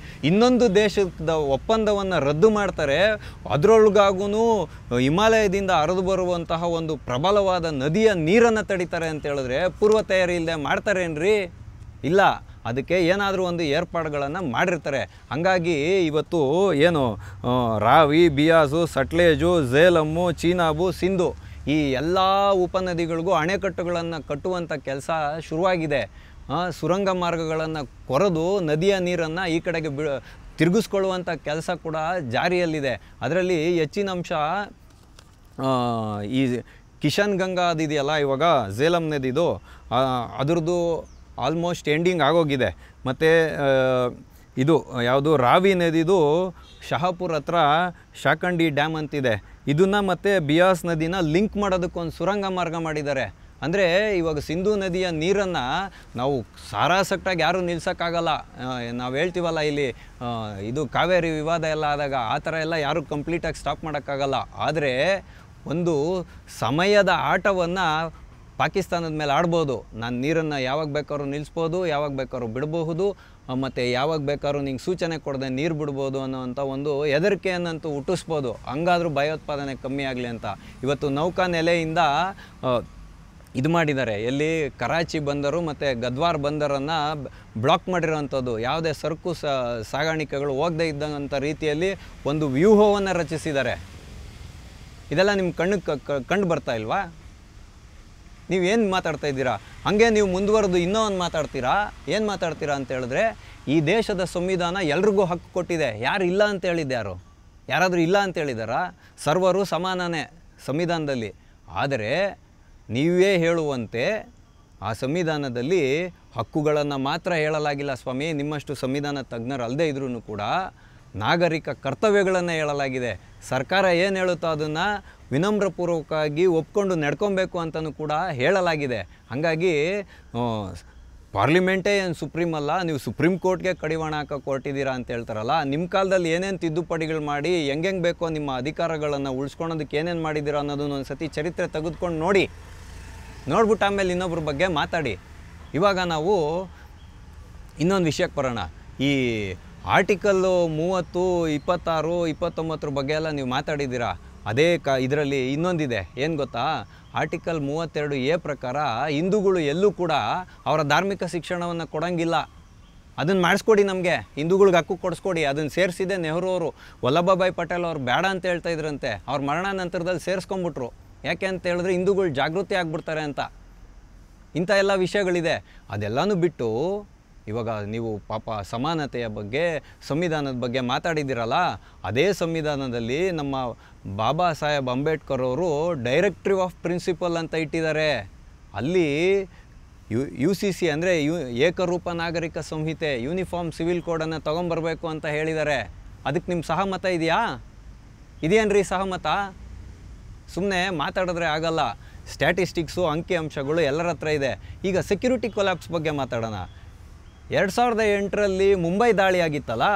ಇನ್ನೊಂದು ದೇಶದ ಒಪ್ಪಂದವನ್ನು ರದ್ದು ಮಾಡ್ತಾರೆ. ಅದರೊಳಗಾಗೂ ಹಿಮಾಲಯದಿಂದ ಹರಿದು ಬರುವಂತಹ ಒಂದು ಪ್ರಬಲವಾದ ನದಿಯ ನೀರನ್ನು ತಡಿತಾರೆ ಅಂತ ಹೇಳಿದ್ರೆ ಪೂರ್ವ ತಯಾರಿ ಇಲ್ಲದೆ ಮಾಡ್ತಾರೇನ್ರಿ? ಇಲ್ಲ. ಅದಕ್ಕೆ ಏನಾದರೂ ಒಂದು ಏರ್ಪಾಡುಗಳನ್ನು ಮಾಡಿರ್ತಾರೆ. ಹಾಗಾಗಿ ಇವತ್ತು ಏನು ರಾವಿ, ಬಿಯಾಸು, ಸಟ್ಲೇಜು, ಝೇಲಮ್ಮು, ಚೀನಾಬು, ಸಿಂಧು ಈ ಎಲ್ಲ ಉಪನದಿಗಳಿಗೂ ಅಣೆಕಟ್ಟುಗಳನ್ನು ಕಟ್ಟುವಂಥ ಕೆಲಸ ಶುರುವಾಗಿದೆ. ಸುರಂಗ ಮಾರ್ಗಗಳನ್ನು ಕೊರೆದು ನದಿಯ ನೀರನ್ನು ಈ ಕಡೆಗೆ ತಿರುಗಿಸ್ಕೊಳ್ಳುವಂಥ ಕೆಲಸ ಕೂಡ ಜಾರಿಯಲ್ಲಿದೆ. ಅದರಲ್ಲಿ ಹೆಚ್ಚಿನ ಅಂಶ ಈ ಕಿಶನ್ ಗಂಗಾ ಅದಿದೆಯಲ್ಲ, ಇವಾಗ ಝೇಲಂ ನದಿದು ಅದರದ್ದು ಆಲ್ಮೋಸ್ಟ್ ಎಂಡಿಂಗ್ ಆಗೋಗಿದೆ. ಮತ್ತು ಇದು ಯಾವುದು ರಾವಿ ನದಿದು ಶಹಾಪುರ್ ಹತ್ರ ಶಾಖಂಡಿ ಡ್ಯಾಮ್ ಅಂತಿದೆ. ಇದನ್ನು ಮತ್ತು ಬಿಯಾಸ್ ನದಿನ ಲಿಂಕ್ ಮಾಡೋದಕ್ಕೊಂದು ಸುರಂಗ ಮಾರ್ಗ ಮಾಡಿದ್ದಾರೆ. ಅಂದರೆ ಇವಾಗ ಸಿಂಧೂ ನದಿಯ ನೀರನ್ನು ನಾವು ಸಾರಾಸಟ್ಟಾಗಿ ಯಾರೂ ನಿಲ್ಸೋಕ್ಕಾಗಲ್ಲ. ನಾವು ಹೇಳ್ತೀವಲ್ಲ ಇಲ್ಲಿ ಇದು ಕಾವೇರಿ ವಿವಾದ ಎಲ್ಲ ಆದಾಗ ಆ ಥರ ಎಲ್ಲ ಯಾರೂ ಕಂಪ್ಲೀಟಾಗಿ ಸ್ಟಾಪ್ ಮಾಡೋಕ್ಕಾಗಲ್ಲ. ಆದರೆ ಒಂದು ಸಮಯದ ಆಟವನ್ನು ಪಾಕಿಸ್ತಾನದ ಮೇಲೆ ಆಡ್ಬೋದು, ನಾನು ನೀರನ್ನು ಯಾವಾಗ ಬೇಕಾದ್ರೂ ನಿಲ್ಲಿಸ್ಬೋದು, ಯಾವಾಗ ಬೇಕಾದ್ರೂ ಬಿಡಬಹುದು, ಮತ್ತು ಯಾವಾಗ ಬೇಕಾದ್ರೂ ನಿಂಗೆ ಸೂಚನೆ ಕೊಡದೆ ನೀರು ಬಿಡ್ಬೋದು ಅನ್ನೋವಂಥ ಒಂದು ಹೆದರಿಕೆಯನ್ನಂತೂ ಹುಟ್ಟಿಸ್ಬೋದು. ಹಂಗಾದ್ರೂ ಭಯೋತ್ಪಾದನೆ ಕಮ್ಮಿ ಆಗಲಿ ಅಂತ ಇವತ್ತು ನೌಕಾ ನೆಲೆಯಿಂದ ಇದು ಮಾಡಿದ್ದಾರೆ. ಎಲ್ಲಿ ಕರಾಚಿ ಬಂದರು ಮತ್ತು ಗದ್ವಾರ್ ಬಂದರನ್ನು ಬ್ಲಾಕ್ ಮಾಡಿರೋವಂಥದ್ದು, ಯಾವುದೇ ಸರಕು ಸಾಗಾಣಿಕೆಗಳು ಹೋಗದೇ ಇದ್ದಂಥ ರೀತಿಯಲ್ಲಿ ಒಂದು ವ್ಯೂಹವನ್ನು ರಚಿಸಿದ್ದಾರೆ. ಇದೆಲ್ಲ ನಿಮ್ಮ ಕಂಡು ಬರ್ತಾ ಇಲ್ವಾ? ನೀವೇನು ಮಾತಾಡ್ತಾ ಇದ್ದೀರಾ? ಹಾಗೆ ನೀವು ಮುಂದುವರೆದು ಇನ್ನೂ ಒಂದು ಮಾತಾಡ್ತೀರಾ. ಏನು ಮಾತಾಡ್ತೀರಾ ಅಂತ ಹೇಳಿದ್ರೆ, ಈ ದೇಶದ ಸಂವಿಧಾನ ಎಲ್ರಿಗೂ ಹಕ್ಕು ಕೊಟ್ಟಿದೆ. ಯಾರು ಇಲ್ಲ ಅಂತ ಹೇಳಿದ್ದು? ಯಾರಾದರೂ ಇಲ್ಲ ಅಂತ ಹೇಳಿದಾರಾ? ಸರ್ವರು ಸಮಾನನೇ ಸಂವಿಧಾನದಲ್ಲಿ. ಆದರೆ ನೀವೇ ಹೇಳುವಂತೆ ಆ ಸಂವಿಧಾನದಲ್ಲಿ ಹಕ್ಕುಗಳನ್ನು ಮಾತ್ರ ಹೇಳಲಾಗಿಲ್ಲ ಸ್ವಾಮಿ. ನಿಮ್ಮಷ್ಟು ಸಂವಿಧಾನ ತಜ್ಞರಲ್ಲದೆ ಇದ್ರೂ ಕೂಡ ನಾಗರಿಕ ಕರ್ತವ್ಯಗಳನ್ನು ಹೇಳಲಾಗಿದೆ. ಸರ್ಕಾರ ಏನು ಹೇಳುತ್ತೋ ಅದನ್ನು ವಿನಮ್ರಪೂರ್ವಕವಾಗಿ ಒಪ್ಕೊಂಡು ನಡ್ಕೊಬೇಕು ಅಂತಲೂ ಕೂಡ ಹೇಳಲಾಗಿದೆ. ಹಾಗಾಗಿ ಪಾರ್ಲಿಮೆಂಟೇ ಏನು ಸುಪ್ರೀಂ ಅಲ್ಲ, ನೀವು ಸುಪ್ರೀಂ ಕೋರ್ಟ್ಗೆ ಕಡಿವಾಣ ಹಾಕೋಕೆ ಹೊರಟಿದ್ದೀರಾ ಅಂತ ಹೇಳ್ತಾರಲ್ಲ. ನಿಮ್ಮ ಕಾಲದಲ್ಲಿ ಏನೇನು ತಿದ್ದುಪಡಿಗಳು ಮಾಡಿ ಹೆಂಗೆ ಬೇಕೋ ನಿಮ್ಮ ಅಧಿಕಾರಗಳನ್ನು ಉಳಿಸ್ಕೊಳೋದಕ್ಕೆ ಏನೇನು ಮಾಡಿದ್ದೀರಾ ಅನ್ನೋದನ್ನು ಒಂದು ಸತಿ ಚರಿತ್ರೆ ತೆಗೆದುಕೊಂಡು ನೋಡ್ಬಿಟ್ಟು ಆಮೇಲೆ ಇನ್ನೊಬ್ಬರ ಬಗ್ಗೆ ಮಾತಾಡಿ. ಇವಾಗ ನಾವು ಇನ್ನೊಂದು ವಿಷಯಕ್ಕೆ ಬರೋಣ. ಈ ಆರ್ಟಿಕಲ್ಲು 30, 26, 29 ಬಗ್ಗೆ ಎಲ್ಲ ನೀವು ಮಾತಾಡಿದ್ದೀರಾ. ಅದೇ ಇದರಲ್ಲಿ ಇನ್ನೊಂದಿದೆ, ಏನು ಗೊತ್ತಾ? ಆರ್ಟಿಕಲ್ 32A ಪ್ರಕಾರ ಹಿಂದೂಗಳು ಎಲ್ಲೂ ಕೂಡ ಅವರ ಧಾರ್ಮಿಕ ಶಿಕ್ಷಣವನ್ನು ಕೊಡೋಂಗಿಲ್ಲ. ಅದನ್ನು ಮಾಡಿಸ್ಕೊಡಿ, ನಮಗೆ ಹಿಂದೂಗಳಿಗೆ ಹಕ್ಕು ಕೊಡಿಸ್ಕೊಡಿ. ಅದನ್ನು ಸೇರಿಸಿದೆ ನೆಹರು ಅವರು. ವಲ್ಲಭಭಾಯಿ ಪಟೇಲ್ ಅವ್ರು ಬೇಡ ಅಂತ ಹೇಳ್ತಾ ಇದ್ರಂತೆ. ಅವ್ರ ಮರಣ ನಂತರದಲ್ಲಿ ಸೇರಿಸ್ಕೊಂಬಿಟ್ರು. ಯಾಕೆ ಅಂತ ಹೇಳಿದ್ರೆ ಹಿಂದೂಗಳು ಜಾಗೃತಿ ಆಗಿಬಿಡ್ತಾರೆ ಅಂತ. ಇಂಥ ಎಲ್ಲ ವಿಷಯಗಳಿದೆ. ಅದೆಲ್ಲನೂ ಬಿಟ್ಟು ಇವಾಗ ನೀವು ಪಾಪ ಸಮಾನತೆಯ ಬಗ್ಗೆ, ಸಂವಿಧಾನದ ಬಗ್ಗೆ ಮಾತಾಡಿದ್ದೀರಲ್ಲ. ಅದೇ ಸಂವಿಧಾನದಲ್ಲಿ ನಮ್ಮ ಬಾಬಾ ಸಾಹೇಬ್ ಅಂಬೇಡ್ಕರ್ ಅವರು ಡೈರೆಕ್ಟಿವ್ ಆಫ್ ಪ್ರಿನ್ಸಿಪಲ್ ಅಂತ ಇಟ್ಟಿದ್ದಾರೆ. ಅಲ್ಲಿ UCC ಅಂದರೆ ಏಕರೂಪ ನಾಗರಿಕ ಸಂಹಿತೆ, ಯೂನಿಫಾರ್ಮ್ ಸಿವಿಲ್ ಕೋಡನ್ನು ತೊಗೊಂಬರ್ಬೇಕು ಅಂತ ಹೇಳಿದ್ದಾರೆ. ಅದಕ್ಕೆ ನಿಮ್ಮ ಸಹಮತ ಇದೆಯಾ? ಇದೆಯೇನ್ರಿ ಸಹಮತ? ಸುಮ್ಮನೆ ಮಾತಾಡಿದ್ರೆ ಆಗಲ್ಲ. ಸ್ಟ್ಯಾಟಿಸ್ಟಿಕ್ಸು, ಅಂಕಿ ಅಂಶಗಳು ಎಲ್ಲರ ಹತ್ರ ಇದೆ. ಈಗ ಸೆಕ್ಯೂರಿಟಿ ಕೊಲ್ಯಾಪ್ಸ್ ಬಗ್ಗೆ ಮಾತಾಡೋಣ. 2008ರಲ್ಲಿ ಮುಂಬೈ ದಾಳಿ ಆಗಿತ್ತಲ್ಲ,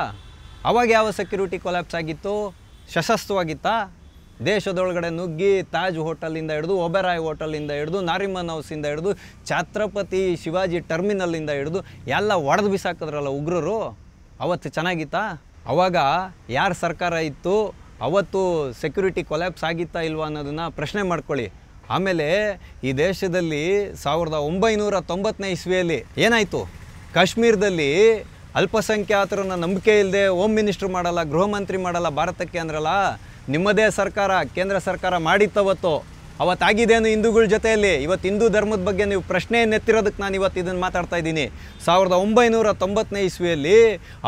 ಅವಾಗ ಯಾವ ಸೆಕ್ಯೂರಿಟಿ ಕೊಲ್ಯಾಪ್ಸ್ ಆಗಿತ್ತು? ಸಶಸ್ತ್ರವಾಗಿತ್ತಾ? ದೇಶದೊಳಗಡೆ ನುಗ್ಗಿ ತಾಜ್ ಹೋಟೆಲಿಂದ ಹಿಡಿದು, ಒಬೆರಾಯ್ ಹೋಟೆಲಿಂದ ಹಿಡಿದು, ನಾರಿಮನ್ ಹೌಸಿಂದ ಹಿಡಿದು, ಛತ್ರಪತಿ ಶಿವಾಜಿ ಟರ್ಮಿನಲ್ಲಿಂದ ಹಿಡಿದು ಎಲ್ಲ ಒಡೆದು ಬಿಸಾಕಿದ್ರಲ್ಲ ಉಗ್ರರು. ಅವತ್ತು ಚೆನ್ನಾಗಿತ್ತಾ? ಅವಾಗ ಯಾರ ಸರ್ಕಾರ ಇತ್ತು? ಅವತ್ತು ಸೆಕ್ಯೂರಿಟಿ ಕೊಲ್ಯಾಪ್ಸ್ ಆಗಿತ್ತಾ ಇಲ್ವಾ ಅನ್ನೋದನ್ನು ಪ್ರಶ್ನೆ ಮಾಡ್ಕೊಳ್ಳಿ. ಆಮೇಲೆ ಈ ದೇಶದಲ್ಲಿ 1990ನೇ ಇಸ್ವಿಯಲ್ಲಿ ಏನಾಯಿತು? ಕಾಶ್ಮೀರದಲ್ಲಿ ಅಲ್ಪಸಂಖ್ಯಾತರನ್ನ ನಂಬಿಕೆ ಇಲ್ಲದೆ ಹೋಮ್ ಮಿನಿಸ್ಟ್ರ್ ಮಾಡಲ್ಲ, ಗೃಹ ಮಂತ್ರಿ ಮಾಡಲ್ಲ ಭಾರತಕ್ಕೆ ಅಂದ್ರಲ್ಲ. ನಿಮ್ಮದೇ ಸರ್ಕಾರ, ಕೇಂದ್ರ ಸರ್ಕಾರ ಮಾಡಿತ್ತವತ್ತು. ಅವತ್ತಾಗಿದ್ದೇನು ಹಿಂದೂಗಳ ಜೊತೆಯಲ್ಲಿ? ಇವತ್ತು ಹಿಂದೂ ಧರ್ಮದ ಬಗ್ಗೆ ನೀವು ಪ್ರಶ್ನೆಯನ್ನು ಎತ್ತಿರೋದಕ್ಕೆ ನಾನು ಇವತ್ತು ಇದನ್ನು ಮಾತಾಡ್ತಾ ಇದ್ದೀನಿ. 1990ನೇ ಇಸ್ವಿಯಲ್ಲಿ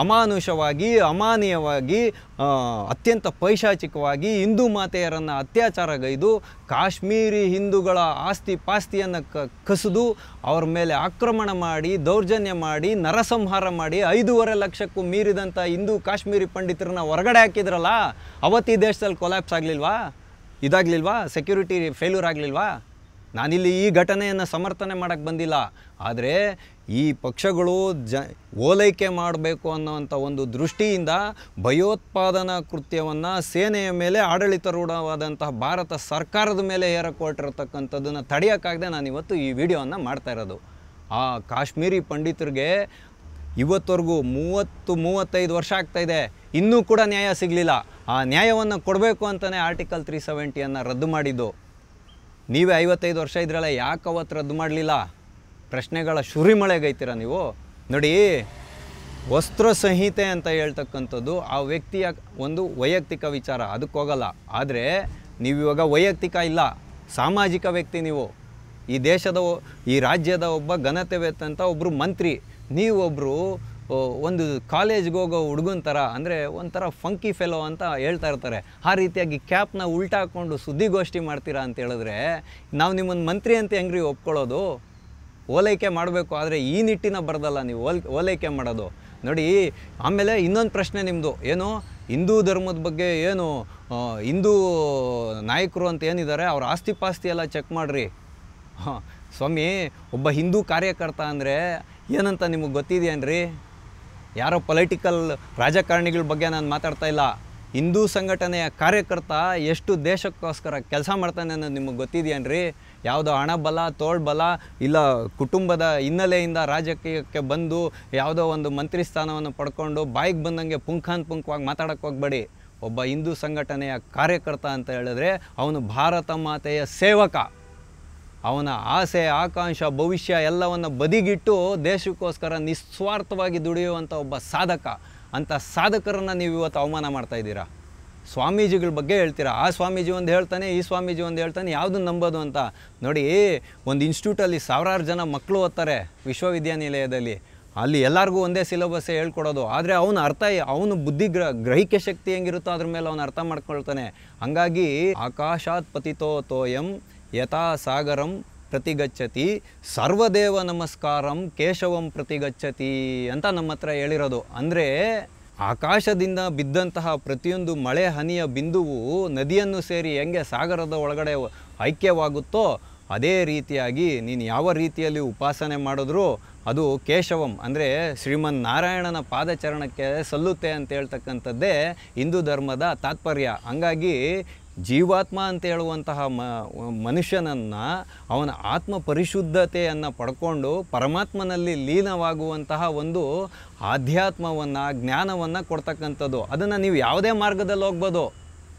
ಅಮಾನುಷವಾಗಿ, ಅಮಾನೀಯವಾಗಿ, ಅತ್ಯಂತ ಪೈಶಾಚಿಕವಾಗಿ ಹಿಂದೂ ಮಾತೆಯರನ್ನು ಅತ್ಯಾಚಾರಗೈದು ಕಾಶ್ಮೀರಿ ಹಿಂದೂಗಳ ಆಸ್ತಿ ಪಾಸ್ತಿಯನ್ನು ಕಸಿದು ಅವ್ರ ಮೇಲೆ ಆಕ್ರಮಣ ಮಾಡಿ, ದೌರ್ಜನ್ಯ ಮಾಡಿ, ನರಸಂಹಾರ ಮಾಡಿ 5.5 ಲಕ್ಷಕ್ಕೂ ಮೀರಿದಂಥ ಹಿಂದೂ ಕಾಶ್ಮೀರಿ ಪಂಡಿತರನ್ನ ಹೊರಗಡೆ ಹಾಕಿದ್ರಲ್ಲ. ಅವತ್ತು ಈ ದೇಶದಲ್ಲಿ ಕೊಲ್ಯಾಪ್ಸ್ ಆಗಲಿಲ್ವಾ? ಇದಾಗಲಿಲ್ವಾ? ಸೆಕ್ಯೂರಿಟಿ ಫೇಲ್ಯೂರ್ ಆಗಲಿಲ್ವಾ? ನಾನಿಲ್ಲಿ ಈ ಘಟನೆಯನ್ನು ಸಮರ್ಥನೆ ಮಾಡೋಕ್ಕೆ ಬಂದಿಲ್ಲ. ಆದರೆ ಈ ಪಕ್ಷಗಳು ಓಲೈಕೆ ಮಾಡಬೇಕು ಅನ್ನೋವಂಥ ಒಂದು ದೃಷ್ಟಿಯಿಂದ ಭಯೋತ್ಪಾದನಾ ಕೃತ್ಯವನ್ನು ಸೇನೆಯ ಮೇಲೆ ಆಡಳಿತಾರೂಢವಾದಂತಹ ಭಾರತ ಸರ್ಕಾರದ ಮೇಲೆ ಹೇರಕೊಟ್ಟಿರತಕ್ಕಂಥದ್ದನ್ನು ತಡೆಯೋಕ್ಕಾಗದೆ ನಾನು ಇವತ್ತು ಈ ವಿಡಿಯೋವನ್ನು ಮಾಡ್ತಾ ಇರೋದು. ಆ ಕಾಶ್ಮೀರಿ ಪಂಡಿತರಿಗೆ ಇವತ್ತವರೆಗೂ 30-35 ವರ್ಷ ಆಗ್ತಾಯಿದೆ, ಇನ್ನೂ ಕೂಡ ನ್ಯಾಯ ಸಿಗಲಿಲ್ಲ. ಆ ನ್ಯಾಯವನ್ನು ಕೊಡಬೇಕು ಅಂತಲೇ ಆರ್ಟಿಕಲ್ 370 ರದ್ದು ಮಾಡಿದ್ದು. ನೀವೇ 55 ವರ್ಷ ಇದ್ರಲ್ಲ, ಯಾಕೆ ಅವತ್ತು ರದ್ದು ಮಾಡಲಿಲ್ಲ? ಪ್ರಶ್ನೆಗಳ ಸುರಿಮಳೆಗೈತೀರ ನೀವು. ನೋಡಿ, ವಸ್ತ್ರ ಸಂಹಿತೆ ಅಂತ ಹೇಳ್ತಕ್ಕಂಥದ್ದು ಆ ವ್ಯಕ್ತಿಯ ಒಂದು ವೈಯಕ್ತಿಕ ವಿಚಾರ, ಅದಕ್ಕೆ ಹೋಗಲ್ಲ. ಆದರೆ ನೀವಿವಾಗ ವೈಯಕ್ತಿಕ ಇಲ್ಲ, ಸಾಮಾಜಿಕ ವ್ಯಕ್ತಿ ನೀವು. ಈ ದೇಶದ, ಈ ರಾಜ್ಯದ ಒಬ್ಬ ಘನತೆವೆತ್ತಂಥ ಒಬ್ಬರು ಮಂತ್ರಿ. ನೀವೊಬ್ಬರು ಒಂದು ಕಾಲೇಜ್ಗೆ ಹೋಗೋ ಹುಡುಗನ ಥರ, ಅಂದರೆ ಒಂಥರ ಫಂಕಿ ಫೆಲೋ ಅಂತ ಹೇಳ್ತಾ ಇರ್ತಾರೆ, ಆ ರೀತಿಯಾಗಿ ಕ್ಯಾಪ್ನ ಉಲ್ಟಾ ಹಾಕ್ಕೊಂಡು ಸುದ್ದಿಗೋಷ್ಠಿ ಮಾಡ್ತೀರಾ ಅಂತ ಹೇಳಿದ್ರೆ ನಾವು ನಿಮ್ಮನ್ನು ಮಂತ್ರಿ ಅಂತ ಹೆಂಗ್ರಿ ಒಪ್ಕೊಳ್ಳೋದು? ಓಲೈಕೆ ಮಾಡಬೇಕು, ಆದರೆ ಈ ನಿಟ್ಟಿನ ಬರೋದಲ್ಲ ನೀವು ಓಲೈಕೆ ಮಾಡೋದು. ನೋಡಿ, ಆಮೇಲೆ ಇನ್ನೊಂದು ಪ್ರಶ್ನೆ ನಿಮ್ಮದು, ಏನು ಹಿಂದೂ ಧರ್ಮದ ಬಗ್ಗೆ, ಏನು ಹಿಂದೂ ನಾಯಕರು ಅಂತ ಏನಿದ್ದಾರೆ ಅವ್ರ ಆಸ್ತಿ ಪಾಸ್ತಿ ಎಲ್ಲ ಚೆಕ್ ಮಾಡಿರಿ. ಸ್ವಾಮಿ, ಒಬ್ಬ ಹಿಂದೂ ಕಾರ್ಯಕರ್ತ ಅಂದರೆ ಏನಂತ ನಿಮಗೆ ಗೊತ್ತಿದೆಯೇನ್ರಿ? ಯಾರೋ ಪೊಲಿಟಿಕಲ್ ರಾಜಕಾರಣಿಗಳ ಬಗ್ಗೆ ನಾನು ಮಾತಾಡ್ತಾ ಇಲ್ಲ. ಹಿಂದೂ ಸಂಘಟನೆಯ ಕಾರ್ಯಕರ್ತ ಎಷ್ಟು ದೇಶಕ್ಕೋಸ್ಕರ ಕೆಲಸ ಮಾಡ್ತಾನೆ ಅನ್ನೋದು ನಿಮಗೆ ಗೊತ್ತಿದೆಯೇನ್ರಿ? ಯಾವುದೋ ಹಣಬಲ ತೋಳ್ಬಲ ಇಲ್ಲ ಕುಟುಂಬದ ಹಿನ್ನೆಲೆಯಿಂದ ರಾಜಕೀಯಕ್ಕೆ ಬಂದು ಯಾವುದೋ ಒಂದು ಮಂತ್ರಿ ಸ್ಥಾನವನ್ನು ಪಡ್ಕೊಂಡು ಬಾಯಿಗೆ ಬಂದಂಗೆ ಪುಂಖಾನುಪುಂಖವಾಗಿ ಮಾತಾಡೋಕ್ಕೆ ಹೋಗಬೇಡಿ. ಒಬ್ಬ ಹಿಂದೂ ಸಂಘಟನೆಯ ಕಾರ್ಯಕರ್ತ ಅಂತ ಹೇಳಿದ್ರೆ ಅವನು ಭಾರತ ಮಾತೆಯ ಸೇವಕ. ಅವನ ಆಸೆ ಆಕಾಂಕ್ಷ ಭವಿಷ್ಯ ಎಲ್ಲವನ್ನು ಬದಿಗಿಟ್ಟು ದೇಶಕ್ಕೋಸ್ಕರ ನಿಸ್ವಾರ್ಥವಾಗಿ ದುಡಿಯುವಂಥ ಒಬ್ಬ ಸಾಧಕ. ಅಂಥ ಸಾಧಕರನ್ನು ನೀವು ಇವತ್ತು ಅವಮಾನ ಮಾಡ್ತಾಯಿದ್ದೀರಾ. ಸ್ವಾಮೀಜಿಗಳ ಬಗ್ಗೆ ಹೇಳ್ತೀರಾ, ಆ ಸ್ವಾಮೀಜಿ ಒಂದು ಹೇಳ್ತಾನೆ, ಈ ಸ್ವಾಮೀಜಿ ಒಂದು ಹೇಳ್ತಾನೆ, ಯಾವುದನ್ನು ನಂಬೋದು ಅಂತ. ನೋಡಿ, ಒಂದು ಇನ್ಸ್ಟಿಟ್ಯೂಟಲ್ಲಿ ಸಾವಿರಾರು ಜನ ಮಕ್ಕಳು ಓದ್ತಾರೆ ವಿಶ್ವವಿದ್ಯಾನಿಲಯದಲ್ಲಿ. ಅಲ್ಲಿ ಎಲ್ಲರಿಗೂ ಒಂದೇ ಸಿಲೆಬಸ್ಸೇ ಹೇಳ್ಕೊಡೋದು. ಆದರೆ ಅವನು ಬುದ್ಧಿ ಗ್ರಹಿಕೆ ಶಕ್ತಿ ಹೆಂಗಿರುತ್ತೋ ಅದ್ರ ಮೇಲೆ ಅವನು ಅರ್ಥ ಮಾಡ್ಕೊಳ್ತಾನೆ. ಹಂಗಾಗಿ ಆಕಾಶಾತ್ ಪತಿತೋ ತೋಯಂ ಯಥಾ ಸಾಗರಂ ಪ್ರತಿಗಚ್ಚತಿ ಸರ್ವದೇವ ನಮಸ್ಕಾರಂ ಕೇಶವಂ ಪ್ರತಿಗಚ್ಚತಿ ಅಂತ ನಮ್ಮ ಹತ್ರ ಹೇಳಿರೋದು. ಅಂದರೆ ಆಕಾಶದಿಂದ ಬಿದ್ದಂತಹ ಪ್ರತಿಯೊಂದು ಮಳೆ ಹನಿಯ ಬಿಂದುವು ನದಿಯನ್ನು ಸೇರಿ ಹೆಂಗೆ ಸಾಗರದ ಒಳಗಡೆ ಐಕ್ಯವಾಗುತ್ತೋ ಅದೇ ರೀತಿಯಾಗಿ ನೀನು ಯಾವ ರೀತಿಯಲ್ಲಿ ಉಪಾಸನೆ ಮಾಡಿದ್ರೂ ಅದು ಕೇಶವಂ ಅಂದರೆ ಶ್ರೀಮನ್ ನಾರಾಯಣನ ಪಾದಚರಣಕ್ಕೆ ಸಲ್ಲುತ್ತೆ ಅಂತ ಹೇಳ್ತಕ್ಕಂಥದ್ದೇ ಹಿಂದೂ ಧರ್ಮದ ತಾತ್ಪರ್ಯ. ಹಂಗಾಗಿ ಜೀವಾತ್ಮ ಅಂತ ಹೇಳುವಂತಹ ಮನುಷ್ಯನನ್ನು ಅವನ ಆತ್ಮ ಪರಿಶುದ್ಧತೆಯನ್ನು ಪಡ್ಕೊಂಡು ಪರಮಾತ್ಮನಲ್ಲಿ ಲೀನವಾಗುವಂತಹ ಒಂದು ಆಧ್ಯಾತ್ಮವನ್ನು ಜ್ಞಾನವನ್ನು ಕೊಡ್ತಕ್ಕಂಥದ್ದು. ಅದನ್ನು ನೀವು ಯಾವುದೇ ಮಾರ್ಗದಲ್ಲಿ ಹೋಗ್ಬೋದು,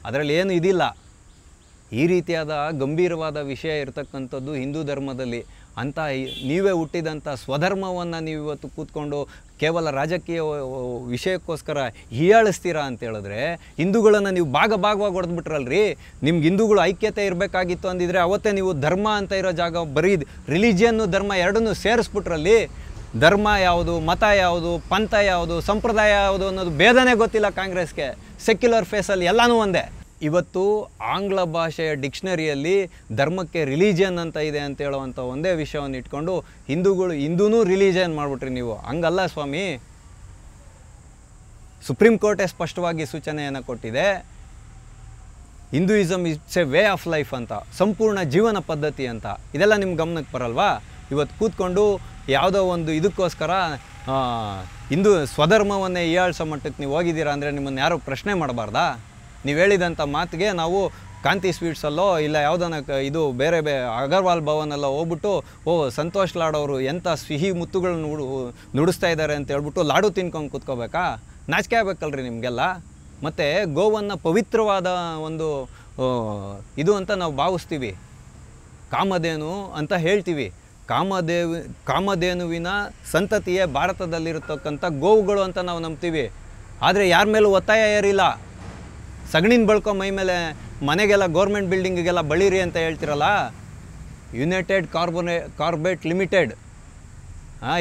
ಅದರಲ್ಲಿ ಏನು ಇದಿಲ್ಲ. ಈ ರೀತಿಯಾದ ಗಂಭೀರವಾದ ವಿಷಯ ಇರತಕ್ಕಂಥದ್ದು ಹಿಂದೂ ಧರ್ಮದಲ್ಲಿ. ಅಂತ ನೀವೇ ಹುಟ್ಟಿದಂಥ ಸ್ವಧರ್ಮವನ್ನು ನೀವು ಇವತ್ತು ಕೂತ್ಕೊಂಡು ಕೇವಲ ರಾಜಕೀಯ ವಿಷಯಕ್ಕೋಸ್ಕರ ಹೀಯಾಳಿಸ್ತೀರಾ ಅಂತ ಹೇಳಿದ್ರೆ, ಹಿಂದೂಗಳನ್ನು ನೀವು ಭಾಗವಾಗಿ ಹೊಡೆದ್ಬಿಟ್ರಲ್ರಿ. ನಿಮ್ಗೆ ಹಿಂದೂಗಳು ಐಕ್ಯತೆ ಇರಬೇಕಾಗಿತ್ತು ಅಂದಿದ್ರೆ ಅವತ್ತೇ ನೀವು ಧರ್ಮ ಅಂತ ಇರೋ ಜಾಗ ಬರೀ ರಿಲಿಜಿಯನ್ನು ಧರ್ಮ ಎರಡನ್ನೂ ಸೇರಿಸ್ಬಿಟ್ರಲ್ಲಿ. ಧರ್ಮ ಯಾವುದು, ಮತ ಯಾವುದು, ಪಂಥ ಯಾವುದು, ಸಂಪ್ರದಾಯ ಯಾವುದು ಅನ್ನೋದು ಭೇದನೇ ಗೊತ್ತಿಲ್ಲ ಕಾಂಗ್ರೆಸ್ಗೆ. ಸೆಕ್ಯುಲರ್ ಫೇಸಲ್ಲಿ ಎಲ್ಲನೂ ಒಂದೇ. ಇವತ್ತು ಆಂಗ್ಲ ಭಾಷೆಯ ಡಿಕ್ಷನರಿಯಲ್ಲಿ ಧರ್ಮಕ್ಕೆ ರಿಲಿಜಿಯನ್ ಅಂತ ಇದೆ ಅಂತ ಹೇಳುವಂಥ ಒಂದೇ ವಿಷಯವನ್ನು ಇಟ್ಕೊಂಡು ಹಿಂದೂನೂ ರಿಲಿಜಿಯನ್ ಮಾಡಿಬಿಟ್ರಿ ನೀವು. ಹಂಗಲ್ಲ ಸ್ವಾಮಿ. ಸುಪ್ರೀಂ ಕೋರ್ಟೇ ಸ್ಪಷ್ಟವಾಗಿ ಸೂಚನೆಯನ್ನು ಕೊಟ್ಟಿದೆ. Hinduism it's A way of life ಅಂತ, ಸಂಪೂರ್ಣ ಜೀವನ ಪದ್ಧತಿ ಅಂತ. ಇದೆಲ್ಲ ನಿಮ್ಮ ಗಮನಕ್ಕೆ ಬರಲ್ವಾ? ಇವತ್ತು ಕೂತ್ಕೊಂಡು ಯಾವುದೋ ಒಂದು ಇದಕ್ಕೋಸ್ಕರ ಹಿಂದೂ ಸ್ವಧರ್ಮವನ್ನೇ ಹೀಯಾಳಿಸೋ ಮಟ್ಟಕ್ಕೆ ನೀವು ಹೋಗಿದ್ದೀರಾ ಅಂದರೆ ನಿಮ್ಮನ್ನು ಯಾರೂ ಪ್ರಶ್ನೆ ಮಾಡಬಾರ್ದಾ? ನೀವು ಹೇಳಿದಂಥ ಮಾತಿಗೆ ನಾವು ಕಾಂತಿ ಸ್ವೀಟ್ಸಲ್ಲೋ ಇಲ್ಲ ಯಾವುದನ್ನ ಇದು ಬೇರೆ ಅಗರ್ವಾಲ್ ಭವನಲ್ಲೋ ಹೋಗ್ಬಿಟ್ಟು ಸಂತೋಷ್ ಲಾಡ್ ಅವರು ಎಂಥ ಸಿಹಿ ಮುತ್ತುಗಳನ್ನ ನುಡಿಸ್ತಾ ಇದ್ದಾರೆ ಅಂತ ಹೇಳ್ಬಿಟ್ಟು ಲಾಡು ತಿನ್ಕೊಂಡು ಕೂತ್ಕೋಬೇಕಾ? ನಾಚಿಕೆ ಆಗಬೇಕಲ್ರಿ ನಿಮಗೆಲ್ಲ. ಮತ್ತು ಗೋವನ್ನು ಪವಿತ್ರವಾದ ಒಂದು ಇದು ಅಂತ ನಾವು ಭಾವಿಸ್ತೀವಿ, ಕಾಮಧೇನು ಅಂತ ಹೇಳ್ತೀವಿ. ಕಾಮಧೇನುವಿನ ಸಂತತಿಯೇ ಭಾರತದಲ್ಲಿರತಕ್ಕಂಥ ಗೋವುಗಳು ಅಂತ ನಾವು ನಂಬ್ತೀವಿ. ಆದರೆ ಯಾರ ಮೇಲೂ ಒತ್ತಾಯ ಏರಿಲ್ಲ. ಸಗಣಿನ ಬಳ್ಕೊ ಮೈ ಮೇಲೆ ಮನೆಗೆಲ್ಲ ಗೌರ್ಮೆಂಟ್ ಬಿಲ್ಡಿಂಗಿಗೆಲ್ಲ ಬಳಿರಿ ಅಂತ ಹೇಳ್ತಿರಲ್ಲ. ಯುನೈಟೆಡ್ ಕಾರ್ಬೊರೇಟ್ ಲಿಮಿಟೆಡ್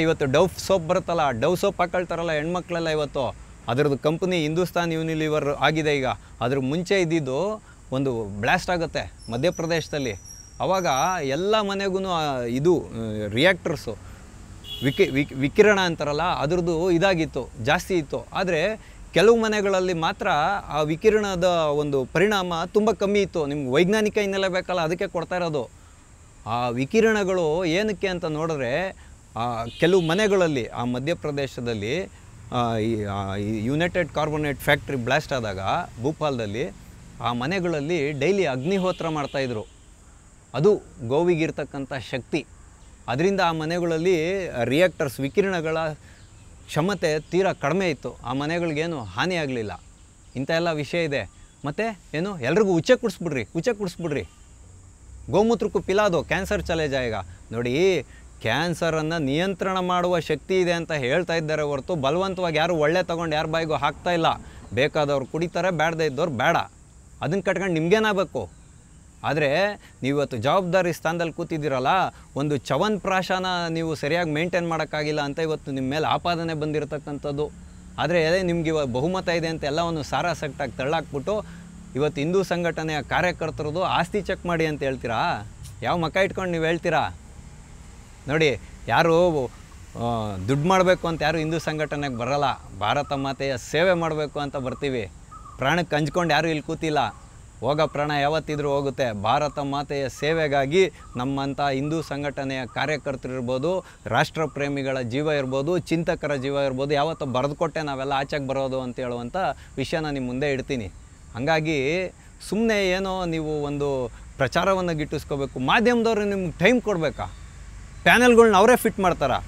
ಇವತ್ತು ಡವ್ ಸೋಪ್ ಬರುತ್ತಲ್ಲ, ಡವ್ ಸೋಪ್ ಹಾಕೊಳ್ತಾರಲ್ಲ ಹೆಣ್ಮಕ್ಳೆಲ್ಲ, ಇವತ್ತು ಅದರದ್ದು ಕಂಪ್ನಿ ಹಿಂದೂಸ್ತಾನ್ ಯೂನಿಲಿವರ್ ಆಗಿದೆ. ಈಗ ಅದ್ರ ಮುಂಚೆ ಇದ್ದಿದ್ದು ಒಂದು ಬ್ಲಾಸ್ಟ್ ಆಗುತ್ತೆ ಮಧ್ಯಪ್ರದೇಶದಲ್ಲಿ. ಆವಾಗ ಎಲ್ಲ ಮನೆಗೂ ಇದು ರಿಯಾಕ್ಟರ್ಸು ವಿಕಿರಣ ಅಂತಾರಲ್ಲ ಅದರದ್ದು ಇದಾಗಿತ್ತು, ಜಾಸ್ತಿ ಇತ್ತು. ಆದರೆ ಕೆಲವು ಮನೆಗಳಲ್ಲಿ ಮಾತ್ರ ಆ ವಿಕಿರಣದ ಒಂದು ಪರಿಣಾಮ ತುಂಬ ಕಮ್ಮಿ ಇತ್ತು. ನಿಮ್ಗೆ ವೈಜ್ಞಾನಿಕ ಹಿನ್ನೆಲೆ ಬೇಕಲ್ಲ, ಅದಕ್ಕೆ ಕೊಡ್ತಾ ಇರೋದು. ಆ ವಿಕಿರಣಗಳು ಏನಕ್ಕೆ ಅಂತ ನೋಡಿದ್ರೆ, ಕೆಲವು ಮನೆಗಳಲ್ಲಿ ಆ ಮಧ್ಯಪ್ರದೇಶದಲ್ಲಿ ಯುನೈಟೆಡ್ ಕಾರ್ಬೊನೇಟ್ ಫ್ಯಾಕ್ಟ್ರಿ ಬ್ಲಾಸ್ಟ್ ಆದಾಗ ಭೂಪಾಲದಲ್ಲಿ ಆ ಮನೆಗಳಲ್ಲಿ ಡೈಲಿ ಅಗ್ನಿಹೋತ್ರ ಮಾಡ್ತಾಯಿದ್ರು. ಅದು ಗೋವಿಗಿರ್ತಕ್ಕಂಥ ಶಕ್ತಿ. ಅದರಿಂದ ಆ ಮನೆಗಳಲ್ಲಿ ರಿಯಾಕ್ಟರ್ಸ್ ವಿಕಿರಣಗಳ ಕ್ಷಮತೆ ತೀರಾ ಕಡಿಮೆ ಇತ್ತು. ಆ ಮನೆಗಳಿಗೇನು ಹಾನಿ ಆಗಲಿಲ್ಲ. ಇಂಥ ಎಲ್ಲ ವಿಷಯ ಇದೆ. ಮತ್ತು ಏನು ಎಲ್ರಿಗೂ ಉಚ್ಚೆ ಕುಡಿಸ್ಬಿಡ್ರಿ. ಗೋಮೂತ್ರಕ್ಕೂ ಪಿಲಾದು ಕ್ಯಾನ್ಸರ್ ಚಲೆ ಜಾಯಗ. ನೋಡಿ, ಕ್ಯಾನ್ಸರನ್ನು ನಿಯಂತ್ರಣ ಮಾಡುವ ಶಕ್ತಿ ಇದೆ ಅಂತ ಹೇಳ್ತಾ ಇದ್ದಾರೆ ಹೊರತು ಬಲವಂತವಾಗಿ ಯಾರು ಒಳ್ಳೆ ತೊಗೊಂಡು ಯಾರ ಬಾಯಿಗೂ ಹಾಕ್ತಾ ಇಲ್ಲ. ಬೇಕಾದವ್ರು ಕುಡಿತಾರೆ, ಬೇಡದೇ ಇದ್ದವ್ರು ಬೇಡ. ಅದನ್ನು ಕಟ್ಕೊಂಡು ನಿಮಗೇನಾಗಬೇಕು? ಆದರೆ ನೀವತ್ತು ಜವಾಬ್ದಾರಿ ಸ್ಥಾನದಲ್ಲಿ ಕೂತಿದ್ದೀರಲ್ಲ, ಒಂದು ಚವನ್ಪ್ರಾಶನ ನೀವು ಸರಿಯಾಗಿ ಮೇಂಟೈನ್ ಮಾಡೋಕ್ಕಾಗಿಲ್ಲ ಅಂತ ಇವತ್ತು ನಿಮ್ಮ ಮೇಲೆ ಆಪಾದನೆ ಬಂದಿರತಕ್ಕಂಥದ್ದು. ಆದರೆ ನಿಮ್ಗೆ ಇವಾಗ ಬಹುಮತ ಇದೆ ಅಂತ ಎಲ್ಲವನ್ನು ಸಾರಾಸಟ್ಟಾಗಿ ತಳ್ಳಾಕ್ಬಿಟ್ಟು ಇವತ್ತು ಹಿಂದೂ ಸಂಘಟನೆಯ ಕಾರ್ಯಕರ್ತರದು ಆಸ್ತಿ ಚೆಕ್ ಮಾಡಿ ಅಂತ ಹೇಳ್ತೀರಾ? ಯಾವ ಮಕ್ಕ ಇಟ್ಕೊಂಡು ನೀವು ಹೇಳ್ತೀರಾ? ನೋಡಿ, ಯಾರು ದುಡ್ಡು ಮಾಡಬೇಕು ಅಂತ ಯಾರು ಹಿಂದೂ ಸಂಘಟನೆಗೆ ಬರಲ್ಲ. ಭಾರತ ಮಾತೆಯ ಸೇವೆ ಮಾಡಬೇಕು ಅಂತ ಬರ್ತೀವಿ. ಪ್ರಾಣಕ್ಕೆ ಹಂಚ್ಕೊಂಡು ಯಾರೂ ಇಲ್ಲಿ ಕೂತಿಲ್ಲ. ಹೋಗೋ ಪ್ರಾಣ ಯಾವತ್ತಿದ್ರೂ ಹೋಗುತ್ತೆ. ಭಾರತ ಮಾತೆಯ ಸೇವೆಗಾಗಿ ನಮ್ಮಂಥ ಹಿಂದೂ ಸಂಘಟನೆಯ ಕಾರ್ಯಕರ್ತರಿರ್ಬೋದು, ರಾಷ್ಟ್ರ ಪ್ರೇಮಿಗಳ ಜೀವ ಇರ್ಬೋದು, ಚಿಂತಕರ ಜೀವ ಇರ್ಬೋದು, ಯಾವತ್ತೂ ಬರೆದುಕೊಟ್ಟೆ ನಾವೆಲ್ಲ ಆಚೆಗೆ ಬರೋದು ಅಂತ ಹೇಳುವಂಥ ವಿಷಯನ ನಿಮ್ಮ ಮುಂದೆ ಇಡ್ತೀನಿ. ಹಾಗಾಗಿ ಸುಮ್ಮನೆ ಏನೋ ನೀವು ಒಂದು ಪ್ರಚಾರವನ್ನು ಗಿಟ್ಟಿಸ್ಕೋಬೇಕು. ಮಾಧ್ಯಮದವರು ನಿಮ್ಗೆ ಟೈಮ್ ಕೊಡಬೇಕಾ? ಪ್ಯಾನೆಲ್ಗಳ್ನ ಅವರೇ ಫಿಟ್ ಮಾಡ್ತಾರಾ?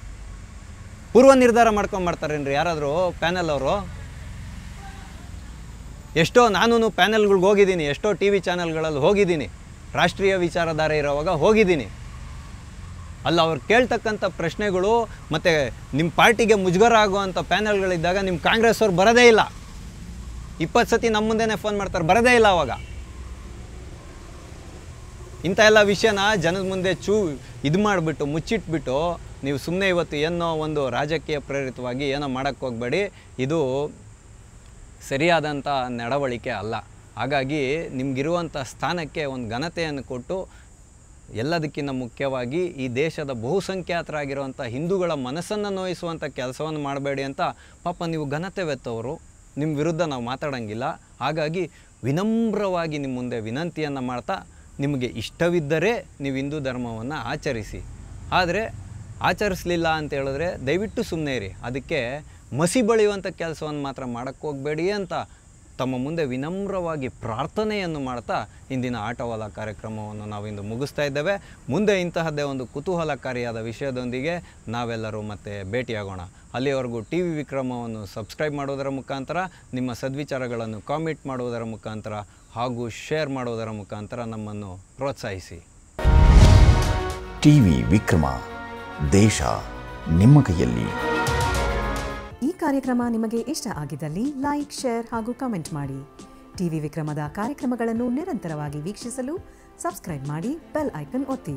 ಪೂರ್ವ ನಿರ್ಧಾರ ಮಾಡ್ಕೊಂಬರ್ತಾರೇನ್ರಿ ಯಾರಾದರೂ ಪ್ಯಾನೆಲ್ ಅವರು? ಎಷ್ಟೋ ನಾನು ಪ್ಯಾನೆಲ್ಗಳ್ಗೆ ಹೋಗಿದ್ದೀನಿ, ಎಷ್ಟೋ ಟಿ ವಿ ಚಾನೆಲ್ಗಳಲ್ಲಿ ಹೋಗಿದ್ದೀನಿ, ರಾಷ್ಟ್ರೀಯ ವಿಚಾರಧಾರೆ ಇರೋವಾಗ ಹೋಗಿದ್ದೀನಿ. ಅಲ್ಲ ಅವ್ರು ಕೇಳ್ತಕ್ಕಂಥ ಪ್ರಶ್ನೆಗಳು ಮತ್ತು ನಿಮ್ಮ ಪಾರ್ಟಿಗೆ ಮುಜುಗರ ಆಗುವಂಥ ಪ್ಯಾನೆಲ್ಗಳಿದ್ದಾಗ ನಿಮ್ಮ ಕಾಂಗ್ರೆಸ್ ಅವ್ರು ಬರೋದೇ ಇಲ್ಲ. 20 ಸತಿ ನಮ್ಮ ಮುಂದೆನೇ ಫೋನ್ ಮಾಡ್ತಾರೆ, ಬರೋದೇ ಇಲ್ಲ ಅವಾಗ. ಇಂಥ ಎಲ್ಲ ವಿಷಯನ ಜನದ ಮುಂದೆ ಇದು ಮಾಡಿಬಿಟ್ಟು ಮುಚ್ಚಿಟ್ಬಿಟ್ಟು ನೀವು ಸುಮ್ಮನೆ ಇವತ್ತು ಏನೋ ಒಂದು ರಾಜಕೀಯ ಪ್ರೇರಿತವಾಗಿ ಏನೋ ಮಾಡೋಕ್ಕೆ ಹೋಗಬೇಡಿ. ಇದು ಸರಿಯಾದಂಥ ನಡವಳಿಕೆ ಅಲ್ಲ. ಹಾಗಾಗಿ ನಿಮಗಿರುವಂಥ ಸ್ಥಾನಕ್ಕೆ ಒಂದು ಘನತೆಯನ್ನು ಕೊಟ್ಟು, ಎಲ್ಲದಕ್ಕಿಂತ ಮುಖ್ಯವಾಗಿ ಈ ದೇಶದ ಬಹುಸಂಖ್ಯಾತರಾಗಿರುವಂಥ ಹಿಂದೂಗಳ ಮನಸ್ಸನ್ನು ನೋಯಿಸುವಂಥ ಕೆಲಸವನ್ನು ಮಾಡಬೇಡಿ ಅಂತ ಪಾಪ ನೀವು ಘನತೆವೆತ್ತವರು. ನಿಮ್ಮ ವಿರುದ್ಧ ನಾವು ಮಾತಾಡೋಂಗಿಲ್ಲ. ಹಾಗಾಗಿ ವಿನಮ್ರವಾಗಿ ನಿಮ್ಮ ಮುಂದೆ ವಿನಂತಿಯನ್ನು ಮಾಡ್ತಾ, ನಿಮಗೆ ಇಷ್ಟವಿದ್ದರೆ ನೀವು ಹಿಂದೂ ಧರ್ಮವನ್ನು ಆಚರಿಸಿ, ಆದರೆ ಆಚರಿಸಲಿಲ್ಲ ಅಂತ ಹೇಳಿದ್ರೆ ದಯವಿಟ್ಟು ಸುಮ್ಮನೆ ಇರಿ. ಅದಕ್ಕೆ ಮಸಿ ಬಳಿಯುವಂಥ ಕೆಲಸವನ್ನು ಮಾತ್ರ ಮಾಡೋಕ್ಕೆ ಹೋಗಬೇಡಿ ಅಂತ ತಮ್ಮ ಮುಂದೆ ವಿನಮ್ರವಾಗಿ ಪ್ರಾರ್ಥನೆಯನ್ನು ಮಾಡ್ತಾ ಇಂದಿನ ಆಟೋವಾಲ ಕಾರ್ಯಕ್ರಮವನ್ನು ನಾವಿಂದು ಮುಗಿಸ್ತಾ ಇದ್ದೇವೆ. ಮುಂದೆ ಇಂತಹದ್ದೇ ಒಂದು ಕುತೂಹಲಕಾರಿಯಾದ ವಿಷಯದೊಂದಿಗೆ ನಾವೆಲ್ಲರೂ ಮತ್ತೆ ಭೇಟಿಯಾಗೋಣ. ಅಲ್ಲಿವರೆಗೂ ಟಿ ವಿ ವಿಕ್ರಮವನ್ನು ಸಬ್ಸ್ಕ್ರೈಬ್ ಮಾಡೋದರ ಮುಖಾಂತರ, ನಿಮ್ಮ ಸದ್ವಿಚಾರಗಳನ್ನು ಕಾಮೆಂಟ್ ಮಾಡುವುದರ ಮುಖಾಂತರ ಹಾಗೂ ಶೇರ್ ಮಾಡುವುದರ ಮುಖಾಂತರ ನಮ್ಮನ್ನು ಪ್ರೋತ್ಸಾಹಿಸಿ. ಟಿವಿ ವಿಕ್ರಮ, ದೇಶ ನಿಮ್ಮ ಕೈಯಲ್ಲಿ. ಈ ಕಾರ್ಯಕ್ರಮ ನಿಮಗೆ ಇಷ್ಟ ಆಗಿದ್ದಲ್ಲಿ ಲೈಕ್, ಶೇರ್ ಹಾಗೂ ಕಮೆಂಟ್ ಮಾಡಿ. ಟಿವಿ ವಿಕ್ರಮದ ಕಾರ್ಯಕ್ರಮಗಳನ್ನು ನಿರಂತರವಾಗಿ ವೀಕ್ಷಿಸಲು ಸಬ್ಸ್ಕ್ರೈಬ್ ಮಾಡಿ, ಬೆಲ್ ಐಕನ್ ಒತ್ತಿ.